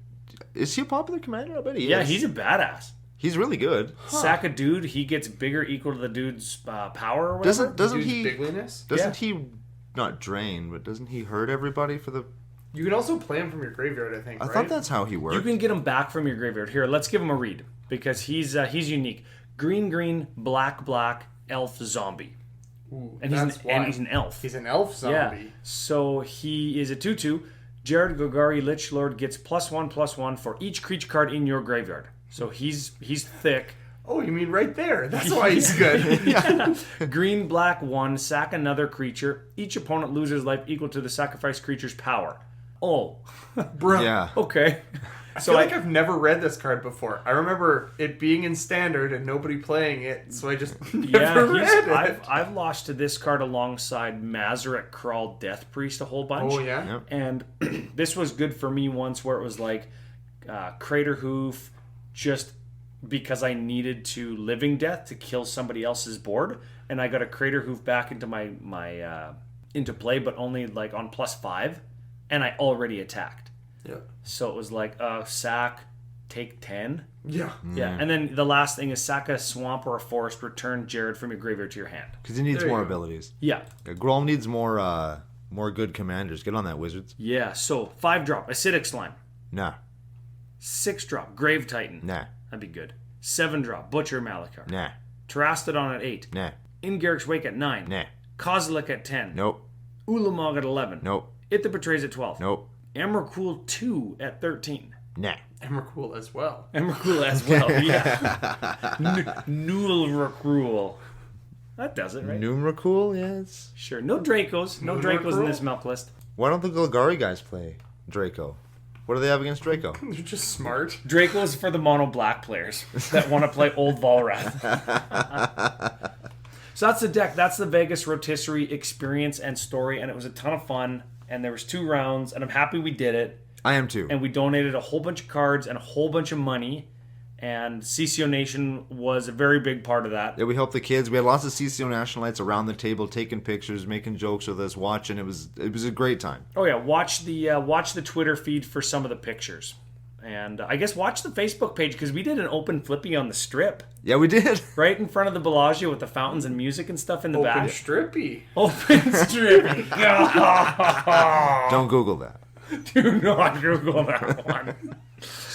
Is he a popular commander? I bet he is. Yeah, he's a badass. He's really good. Sack a dude, he gets bigger equal to the dude's power or whatever. Doesn't Dude's he... bigliness? Doesn't he... Not drain, but doesn't he hurt everybody for the... You can also play him from your graveyard, I think, I right? thought that's how he worked. You can get him back from your graveyard. Here, let's give him a read because he's unique. Green, black, elf zombie. Ooh, And he's an elf. He's an elf zombie. Yeah. So he is a 2/2. Jared Golgari Lichlord gets +1/+1 for each creature card in your graveyard. So he's thick. Oh, you mean right there? That's why he's good. Yeah. Green, black, 1, sack another creature. Each opponent loses life equal to the sacrificed creature's power. Oh. Bro. Yeah. Okay. I feel like I've never read this card before. I remember it being in standard and nobody playing it, so I just never read it. I've lost to this card alongside Mazarek Crawl Death Priest a whole bunch. Oh, yeah? Yep. And this was good for me once where it was like Crater Hoof just because I needed to Living Death to kill somebody else's board. And I got a Crater Hoof back into my into play, but only like on +5. And I already attacked. Yeah. So it was like sack, take 10. Yeah. Yeah, and then the last thing is sack a swamp or a forest, return Jared from your graveyard to your hand. Because he needs There you more go. abilities. Yeah. Grom needs more good commanders. Get on that, Wizards. Yeah, so 5-drop, Acidic Slime. Nah. 6-drop, Grave Titan. Nah. That'd be good. 7-drop, Butcher Malakar. Nah. Terastodon at 8. Nah. In Garrick's Wake at 9. Nah. Kozilek at 10. Nope. Ulamog at 11. Nope. It that Betrays at 12. Nope. Emrakul 2 at 13. Nah. Emrakul as well. Emrakul as well, yeah. Nulrakul. That does it, right? Numeracool, yes. Sure. No Dracos. No Dracos in this milk list. Why don't the Golgari guys play Draco? What do they have against Draco? They're just smart. Dracos for the mono black players that want to play Old Volrath. So that's the deck. That's the Vegas Rotisserie experience and story, and it was a ton of fun. And there was 2 rounds, and I'm happy we did it. I am too. And we donated a whole bunch of cards and a whole bunch of money. And CCO Nation was a very big part of that. Yeah, we helped the kids. We had lots of CCO Nationalites around the table, taking pictures, making jokes with us, watching. It was a great time. Oh yeah, watch the Twitter feed for some of the pictures. And I guess watch the Facebook page because we did an open flippy on the strip. Yeah, we did. Right in front of the Bellagio with the fountains and music and stuff in the Open back. strippy. Open strippy. Don't Google that. Do not Google that one.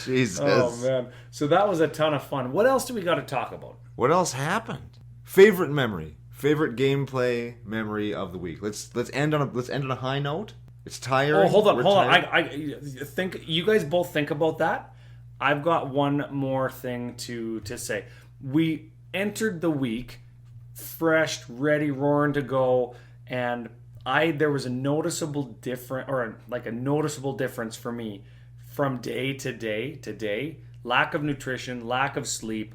Jesus. Oh man. So that was a ton of fun. What else do we got to talk about? What else happened? Favorite memory. Favorite gameplay memory of the week. Let's end on a high note. It's tiring. Oh, hold on. We're I tired. think you guys both think about that. I've got one more thing to say. We entered the week fresh, ready, roaring to go, and there was a noticeable difference for me from day to day. Lack of nutrition, lack of sleep,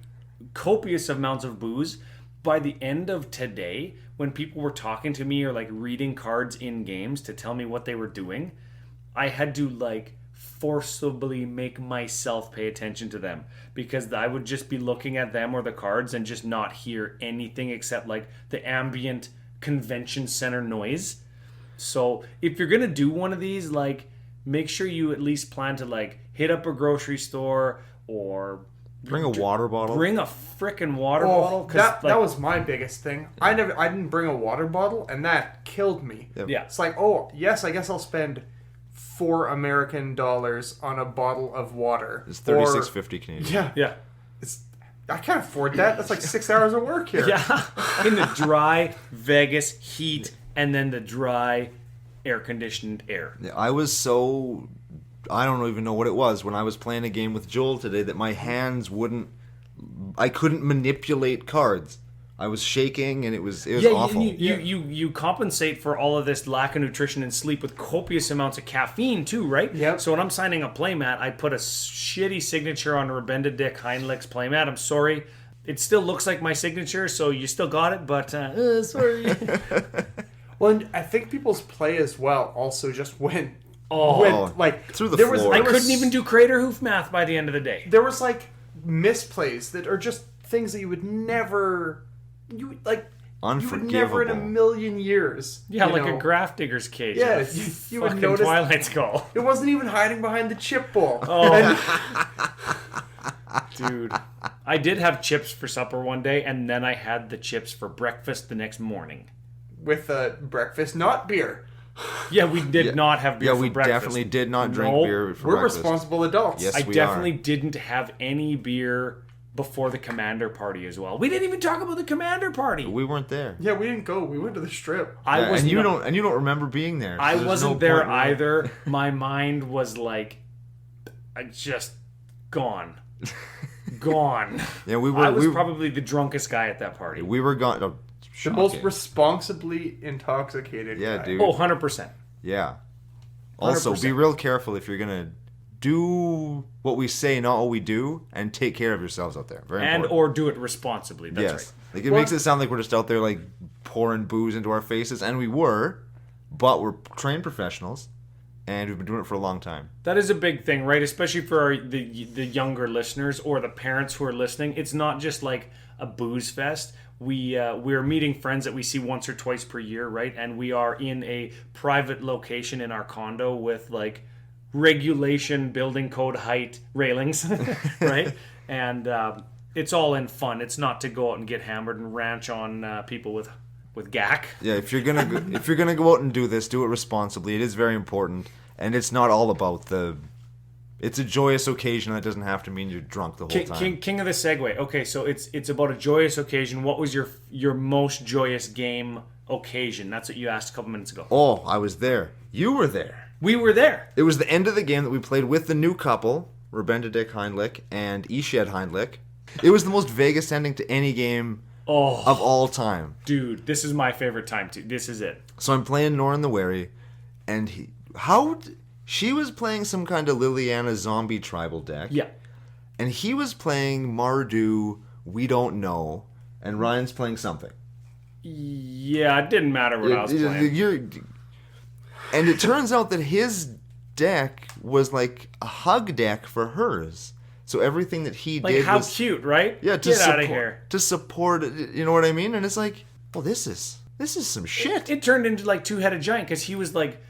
copious amounts of booze. By the end of today, when people were talking to me or like reading cards in games to tell me what they were doing, I had to like forcibly make myself pay attention to them because I would just be looking at them or the cards and just not hear anything except like the ambient convention center noise. So if you're gonna do one of these, like make sure you at least plan to like hit up a grocery store or Bring a water bottle. Bring a freaking water bottle. That was my biggest thing. I didn't bring a water bottle, and that killed me. Yep. Yeah. It's like, oh yes, I guess I'll spend $4 American on a bottle of water. It's $36.50 Canadian. Yeah. I can't afford that. That's like 6 hours of work here. Yeah. In the dry Vegas heat and then the dry air-conditioned air. Yeah, I was so... I don't even know what it was when I was playing a game with Joel today that my hands wouldn't... I couldn't manipulate cards. I was shaking, and it was awful. You compensate for all of this lack of nutrition and sleep with copious amounts of caffeine too, right? Yep. So when I'm signing a playmat, I put a shitty signature on Rebenda Dick Heinlich's playmat. I'm sorry. It still looks like my signature, so you still got it, but sorry. Well, and I think people's play as well also just went like through the floor. floor. I couldn't even do crater hoof math by the end of the day. There was like misplays that are just things that you would never... You would never in a million years. Yeah, like a Grafdigger's cage. Yeah, you would notice. Twilight Skull. It wasn't even hiding behind the chip bowl. Oh, dude. I did have chips for supper one day, and then I had the chips for breakfast the next morning. With breakfast, not beer. Yeah, we did not have beer for breakfast. We definitely did not drink beer for We're breakfast. responsible adults. Yes, I we definitely are. didn't have any beer before the Commander party as well. We didn't even talk about the Commander party. We weren't there. Yeah, we didn't go. We went to the strip. You don't remember being there. So I there's wasn't no there point, right? either. My mind was like, just gone. Gone. Yeah, we I was were probably the drunkest guy at that party. we were gone. Oh, The most shocking. responsibly intoxicated Yeah, guy. dude. Oh, 100%. Yeah. Also, 100%. be real careful if you're gonna do what we say, not what we do, and take care of yourselves out there. Very important. Or do it responsibly. That's yes. right. Like it makes it sound like we're just out there like pouring booze into our faces, and we were, but we're trained professionals, and we've been doing it for a long time. That is a big thing, right? Especially for the younger listeners or the parents who are listening. It's not just like a booze fest. We're meeting friends that we see once or twice per year, right? And we are in a private location in our condo with like regulation building code height railings, right? And it's all in fun. It's not to go out and get hammered and ranch on people with gack. Yeah, if you're gonna go out and do this, do it responsibly. It is very important, and it's not all about the. It's a joyous occasion that doesn't have to mean you're drunk the whole time. King of the segue. Okay, so it's about a joyous occasion. What was your most joyous game occasion? That's what you asked a couple minutes ago. Oh, I was there. You were there. We were there. It was the end of the game that we played with the new couple, Rebenda Dick Heinlich and Eshed Heinlich. It was the most Vegas ending to any game of all time. Dude, this is my favorite time too. This is it. So I'm playing Norin the Wary, and she was playing some kind of Liliana zombie tribal deck. Yeah. And he was playing Mardu, We Don't Know, and Ryan's playing something. Yeah, it didn't matter what I was playing. And it turns out that his deck was like a hug deck for hers. So everything that he like did how was... cute, right? Yeah, Get out of here. To support, you know what I mean? And it's like, well, this is some shit. It turned into like two-headed giant because he was like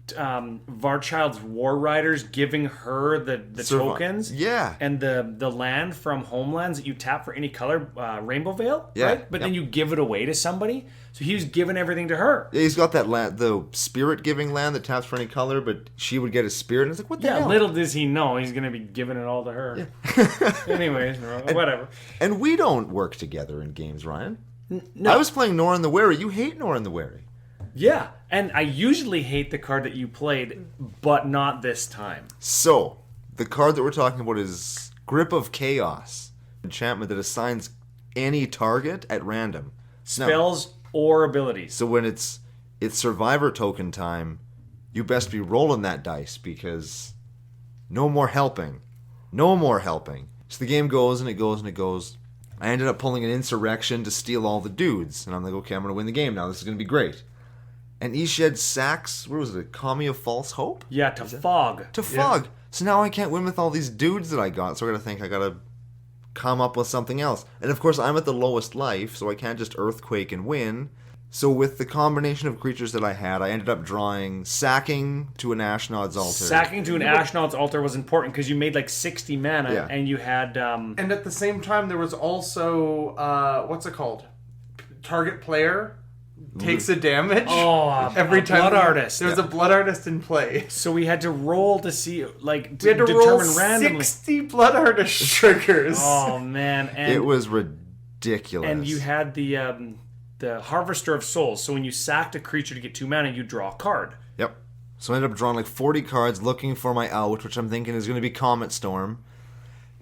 Varchild's War Riders giving her the tokens. Yeah. And the land from Homelands that you tap for any color, Rainbow Veil, Yeah. right? But then you give it away to somebody. So he was giving everything to her. Yeah, he's got that land, the spirit giving land that taps for any color, but she would get a spirit. And it's like, what the hell? Little does he know he's going to be giving it all to her. Yeah. Anyways, whatever. And we don't work together in games, Ryan. No. I was playing Norin the Wary. You hate Norin the Wary. Yeah, and I usually hate the card that you played, but not this time. So, the card that we're talking about is Grip of Chaos. Enchantment that assigns any target at random. Spells or abilities. So when it's survivor token time, you best be rolling that dice because no more helping. No more helping. So the game goes and it goes and it goes. I ended up pulling an insurrection to steal all the dudes. And I'm like, okay, I'm going to win the game now. This is going to be great. And Eshed sacks, what was it, Kami of False Hope? Yeah, to fog. To fog. So now I can't win with all these dudes that I got. So I got to come up with something else. And of course, I'm at the lowest life, so I can't just Earthquake and win. So with the combination of creatures that I had, I ended up drawing Sacking to an Ashnod's Altar. Sacking to an Ashnod's Altar was important because you made like 60 mana and you had... And at the same time, there was also, what's it called? Target player takes a damage. Oh, every time Blood Artist. There was a Blood Artist in play. So we had to roll to see, like, We had to determine roll randomly. 60 Blood Artist triggers. Oh, man. And, it was ridiculous. And you had the Harvester of Souls. So when you sacked a creature to get 2 mana, you draw a card. Yep. So I ended up drawing like 40 cards looking for my out, which I'm thinking is going to be Comet Storm.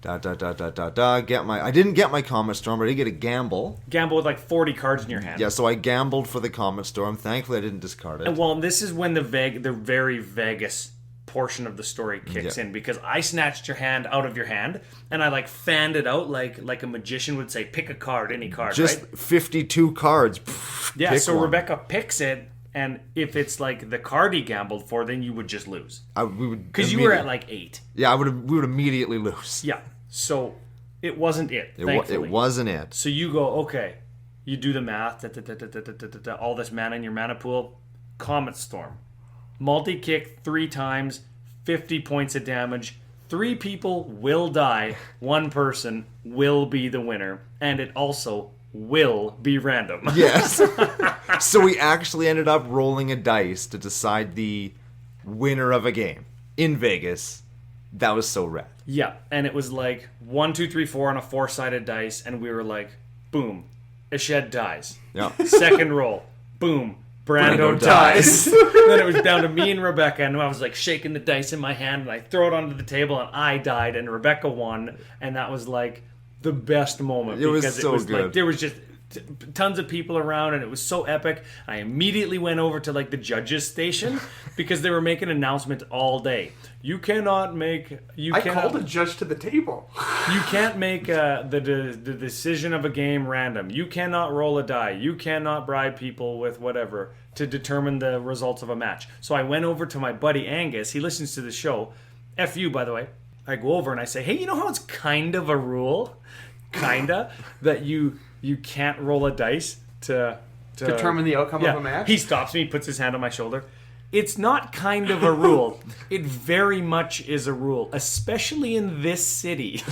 I didn't get my Comet Storm, but I did get a gamble. Gamble with like 40 cards in your hand. Yeah, so I gambled for the Comet Storm. Thankfully, I didn't discard it. And well, this is when the very Vegas portion of the story kicks in, because I snatched your hand out of your hand and I like fanned it out like a magician would say, pick a card, any card, just right? 52 cards. Yeah, so one. Rebecca picks it, and if it's like the card he gambled for, then you would just lose. Because you were at like 8. Yeah, we would immediately lose. Yeah, so it wasn't it, thankfully. It wasn't it. So you go, okay, you do the math, all this mana in your mana pool, Comet Storm. Multi-kick 3 times, 50 points of damage. 3 people will die. 1 person will be the winner. And it also will be random. Yes. So we actually ended up rolling a dice to decide the winner of a game in Vegas. That was so rad. Yeah, and it was like 1, 2, 3, 4 on a 4-sided dice, and we were like, boom, Eshed dies. Yeah. Second roll, boom, Brando dies. Then it was down to me and Rebecca, and I was like shaking the dice in my hand, and I throw it onto the table, and I died, and Rebecca won, and that was like the best moment. It was so good. Like, there was just tons of people around, and it was so epic. I immediately went over to like the judges station because they were making an announcement all day. I called a judge to the table. You can't make the decision of a game random. You cannot roll a die. You cannot bribe people with whatever to determine the results of a match. So I went over to my buddy Angus. He listens to the show. F you, by the way. I go over and I say, hey, you know how it's kind of a rule? Kinda. That you can't roll a dice to determine the outcome of a match? He stops me, puts his hand on my shoulder. It's not kind of a rule. It very much is a rule, especially in this city.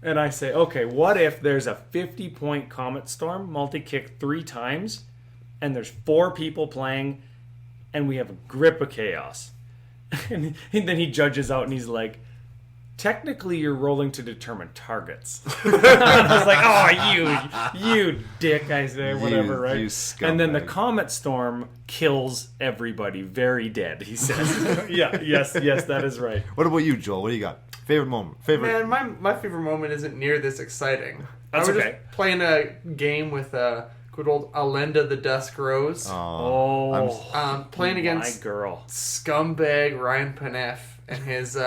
And I say, okay, what if there's a 50-point Comet Storm, multi-kick 3 times, and there's 4 people playing, and we have a grip of chaos? And then he judges out, and he's like, technically you're rolling to determine targets. And I was like, oh, you dick, I say, whatever, right? You scumbag. And then the Comet Storm kills everybody, very dead, he says. Yes, that is right. What about you, Joel? What do you got? Favorite moment? Man, my favorite moment isn't near this exciting. That's I was okay. just playing a game with good old Alenda the Dusk Rose. Playing against my girl. Scumbag Ryan Paneff and his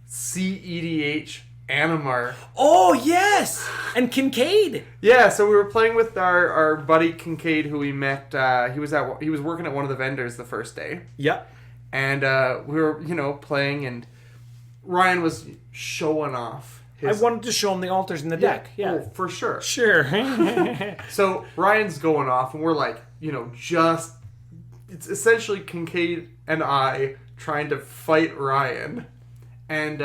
CEDH Animar. Oh, yes! And Kincaid! Yeah, so we were playing with our buddy Kincaid, who we met. He was working at one of the vendors the first day. Yep. And we were, playing, and Ryan was showing off his... I wanted to show him the altars in the deck. Yeah. Oh, for sure. Sure. So Ryan's going off, and we're like, it's essentially Kincaid and I trying to fight Ryan. And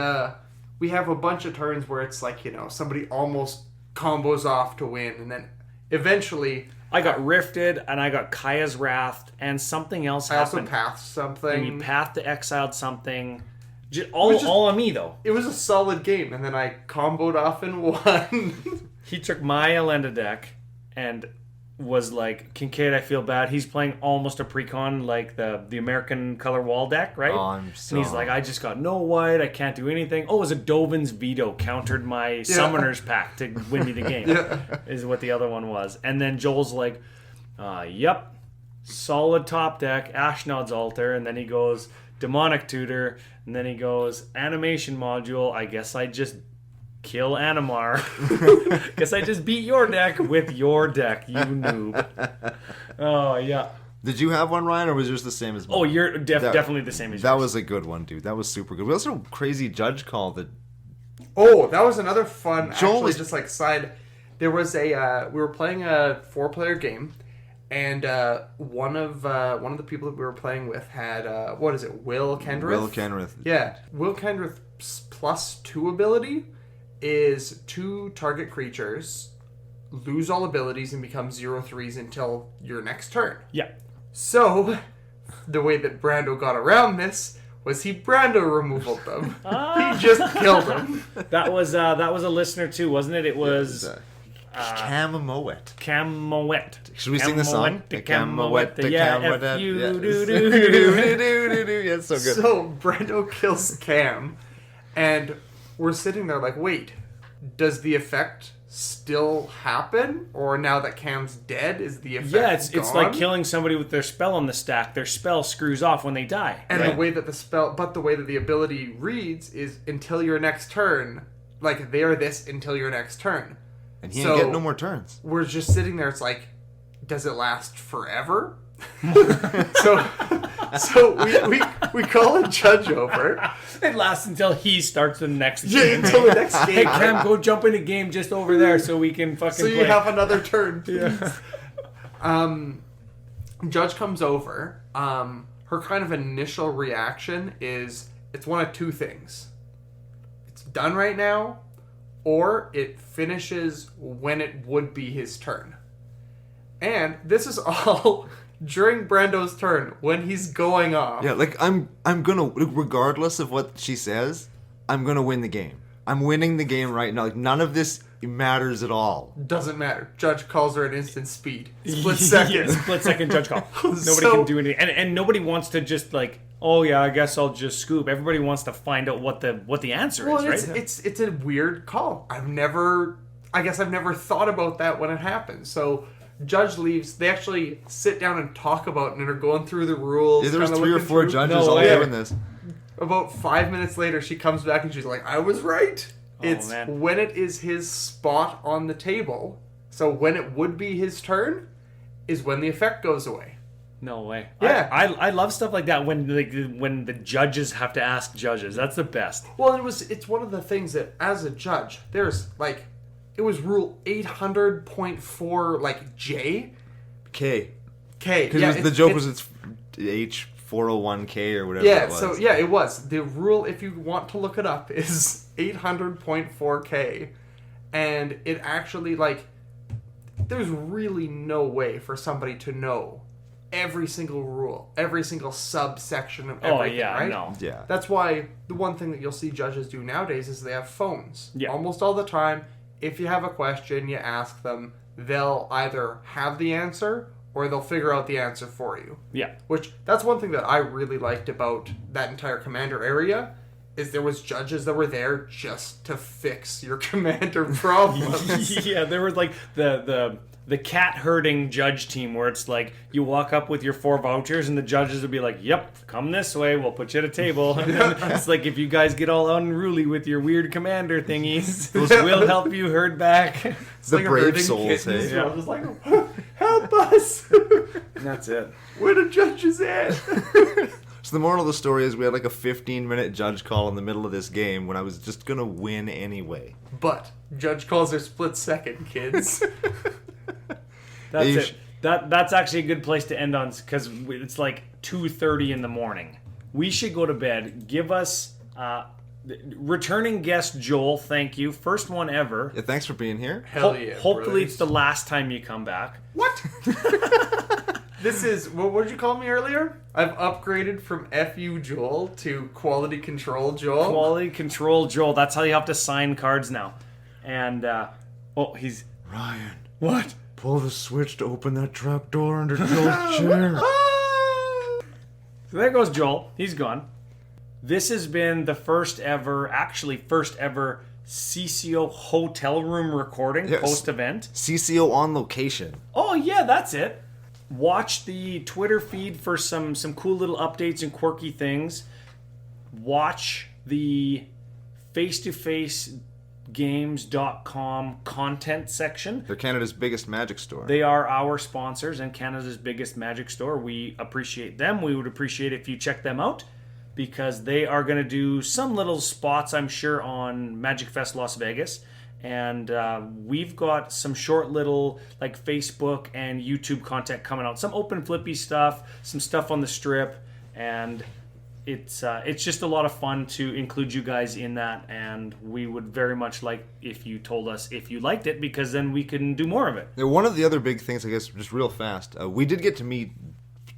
we have a bunch of turns where it's like, somebody almost combos off to win. And then eventually... I got rifted, and I got Kaya's Wrath, and something else happened. I also pathed something. And you pathed to exiled something. All on me, though. It was a solid game, and then I comboed off and won. He took my Alenda deck and was like, Kincaid, I feel bad. He's playing almost a precon, like the American color wall deck, right? Oh, and he's like, I just got no white. I can't do anything. Oh, it was a Dovin's Veto countered my Summoner's Pact to win me the game, is what the other one was. And then Joel's like, yep, solid top deck, Ashnod's Altar. And then he goes, Demonic Tutor. And then he goes, Animation Module. I guess I just kill Animar. Guess I just beat your deck with your deck, you noob. Oh, yeah. Did you have one, Ryan, or was yours the same as mine? Oh, you're definitely the same as yours. That was a good one, dude. That was super good. We also had a crazy judge call that... Oh, that was another fun, Joel was... just like side... There was a... we were playing a 4-player game, and one of the people that we were playing with had... Will Kendrith? Will Kendrith. Yeah. Will Kendrith's +2 ability is 2 target creatures lose all abilities and become 0/3s until your next turn. Yeah. So, the way that Brando got around this was he Brando removaled them. He just killed them. That was a listener too, wasn't it? It was Camoet. Camoet. Should we sing the song? The Camoet. Yeah, Yeah, it's so good. So Brando kills Cam, and we're sitting there like, wait, does the effect still happen? Or now that Cam's dead, is the effect Yeah, gone? it's like killing somebody with their spell on the stack. Their spell screws off when they die. And right? the way that the ability reads is until your next turn. Like, they're this until your next turn. And he ain't getting no more turns. We're just sitting there, it's like, does it last forever? so we call a judge over. It lasts until he starts the next Yeah, game. until the next Hey, game. Cam, go jump in a game just over there so we can fucking So you play. have another turn, please. Yeah. Judge comes over. Her kind of initial reaction is it's one of two things. It's done right now, or it finishes when it would be his turn. And this is all during Brando's turn, when he's going off. Yeah, like I'm gonna, regardless of what she says, I'm gonna win the game. I'm winning the game right now. Like, none of this matters at all. Doesn't matter. Judge calls her at instant speed. Split second. Yeah, split second judge call. Nobody So- can do anything, and nobody wants to just like, oh yeah, I guess I'll just scoop. Everybody wants to find out what the answer Well, is, right? it's a weird call. I've never thought about that when it happens. So Judge leaves. They actually sit down and talk about it and are going through the rules. Yeah, there was kinda 3 or looking 4 through. judges No all way. doing this. About 5 minutes later, she comes back and she's like, I was right. It's man. when it is his spot on the table. So when it would be his turn is when the effect goes away. No way. Yeah. I love stuff like that when the judges have to ask judges. That's the best. Well, it's one of the things that as a judge, there's like, it was rule 800.4 like J. K. Yeah, Because the joke was it's H401K or whatever Yeah, it was. so yeah, it was. The rule, if you want to look it up, is 800.4K. And it actually, like, there's really no way for somebody to know every single rule, every single subsection of everything, Oh yeah, right? no. Yeah. That's why the one thing that you'll see judges do nowadays is they have phones. Yeah. Almost all the time, if you have a question, you ask them, they'll either have the answer or they'll figure out the answer for you. Yeah. Which, that's one thing that I really liked about that entire Commander area, is there was judges that were there just to fix your Commander problems. Yeah, there was like the cat herding judge team where it's like you walk up with your 4 vouchers and the judges will be like, yep, come this way, we'll put you at a table. And then it's like, if you guys get all unruly with your weird commander thingies, we'll help you herd back. It's The like a brave herding souls, kittens. hey? You're all just like, help us! And that's it. Where the judge is at? So the moral of the story is we had like a 15-minute judge call in the middle of this game when I was just gonna win anyway. But judge calls her split second, kids. That's You it. That's actually a good place to end on because it's like 2:30 in the morning. We should go to bed. Give us returning guest Joel. Thank you. First one ever. Yeah, thanks for being here. Hell yeah. Hopefully brothers. it's the last time you come back. What? This is, what did you call me earlier? I've upgraded from FU Joel to Quality Control Joel. Quality control Joel. That's how you have to sign cards now. And he's Ryan, what? pull the switch to open that trap door under Joel's chair. So there goes Joel. He's gone. This has been the first ever CCO hotel room recording Yes. post-event. CCO on location. Oh yeah, that's it. Watch the Twitter feed for some cool little updates and quirky things. Watch the face-to-face-games.com content section. They're Canada's biggest magic store. They are our sponsors and Canada's biggest magic store. We appreciate them. We would appreciate if you check them out because they are going to do some little spots, I'm sure, on Magic Fest Las Vegas. And we've got some short little like Facebook and YouTube content coming out. Some open flippy stuff, some stuff on the strip, and it's just a lot of fun to include you guys in that. And we would very much like if you told us if you liked it, because then we can do more of it. One of the other big things, I guess, just real fast, we did get to meet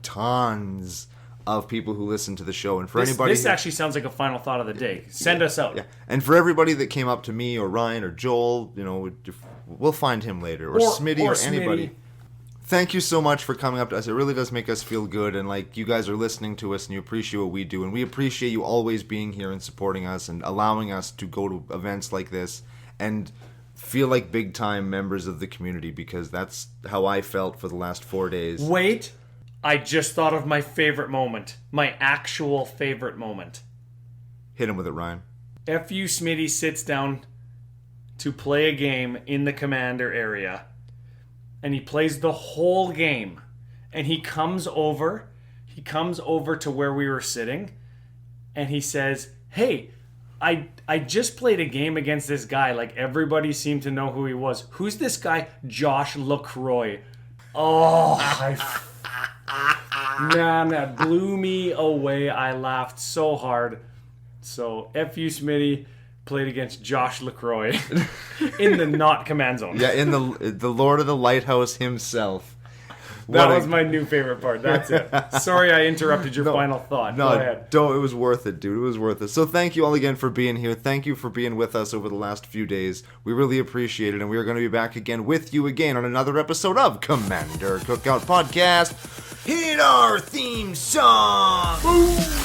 tons of people who listen to the show. And for This anybody... actually sounds like a final thought of the day. Send us out. Yeah. And for everybody that came up to me or Ryan or Joel, we'll find him later. Or Smitty or anybody. Thank you so much for coming up to us. It really does make us feel good. And you guys are listening to us and you appreciate what we do. And we appreciate you always being here and supporting us and allowing us to go to events like this and feel like big time members of the community, because that's how I felt for the last 4 days. Wait. I just thought of my favorite moment. My actual favorite moment. Hit him with it, Ryan. F.U. Smitty sits down to play a game in the Commander area. And he plays the whole game. And he comes over to where we were sitting. And he says, hey, I just played a game against this guy. Everybody seemed to know who he was. Who's this guy? Josh LaCroix. Oh, man, that blew me away. I laughed so hard. So, F.U. Smitty played against Josh LaCroix in the not command zone. Yeah, in the Lord of the Lighthouse himself. That was my new favorite part. That's it. Sorry I interrupted your final thought. Go ahead. It was worth it, dude. It was worth it. So thank you all again for being here. Thank you for being with us over the last few days. We really appreciate it, and we are going to be back again with you again on another episode of Commander Cookout Podcast. Hit our theme song! Boom!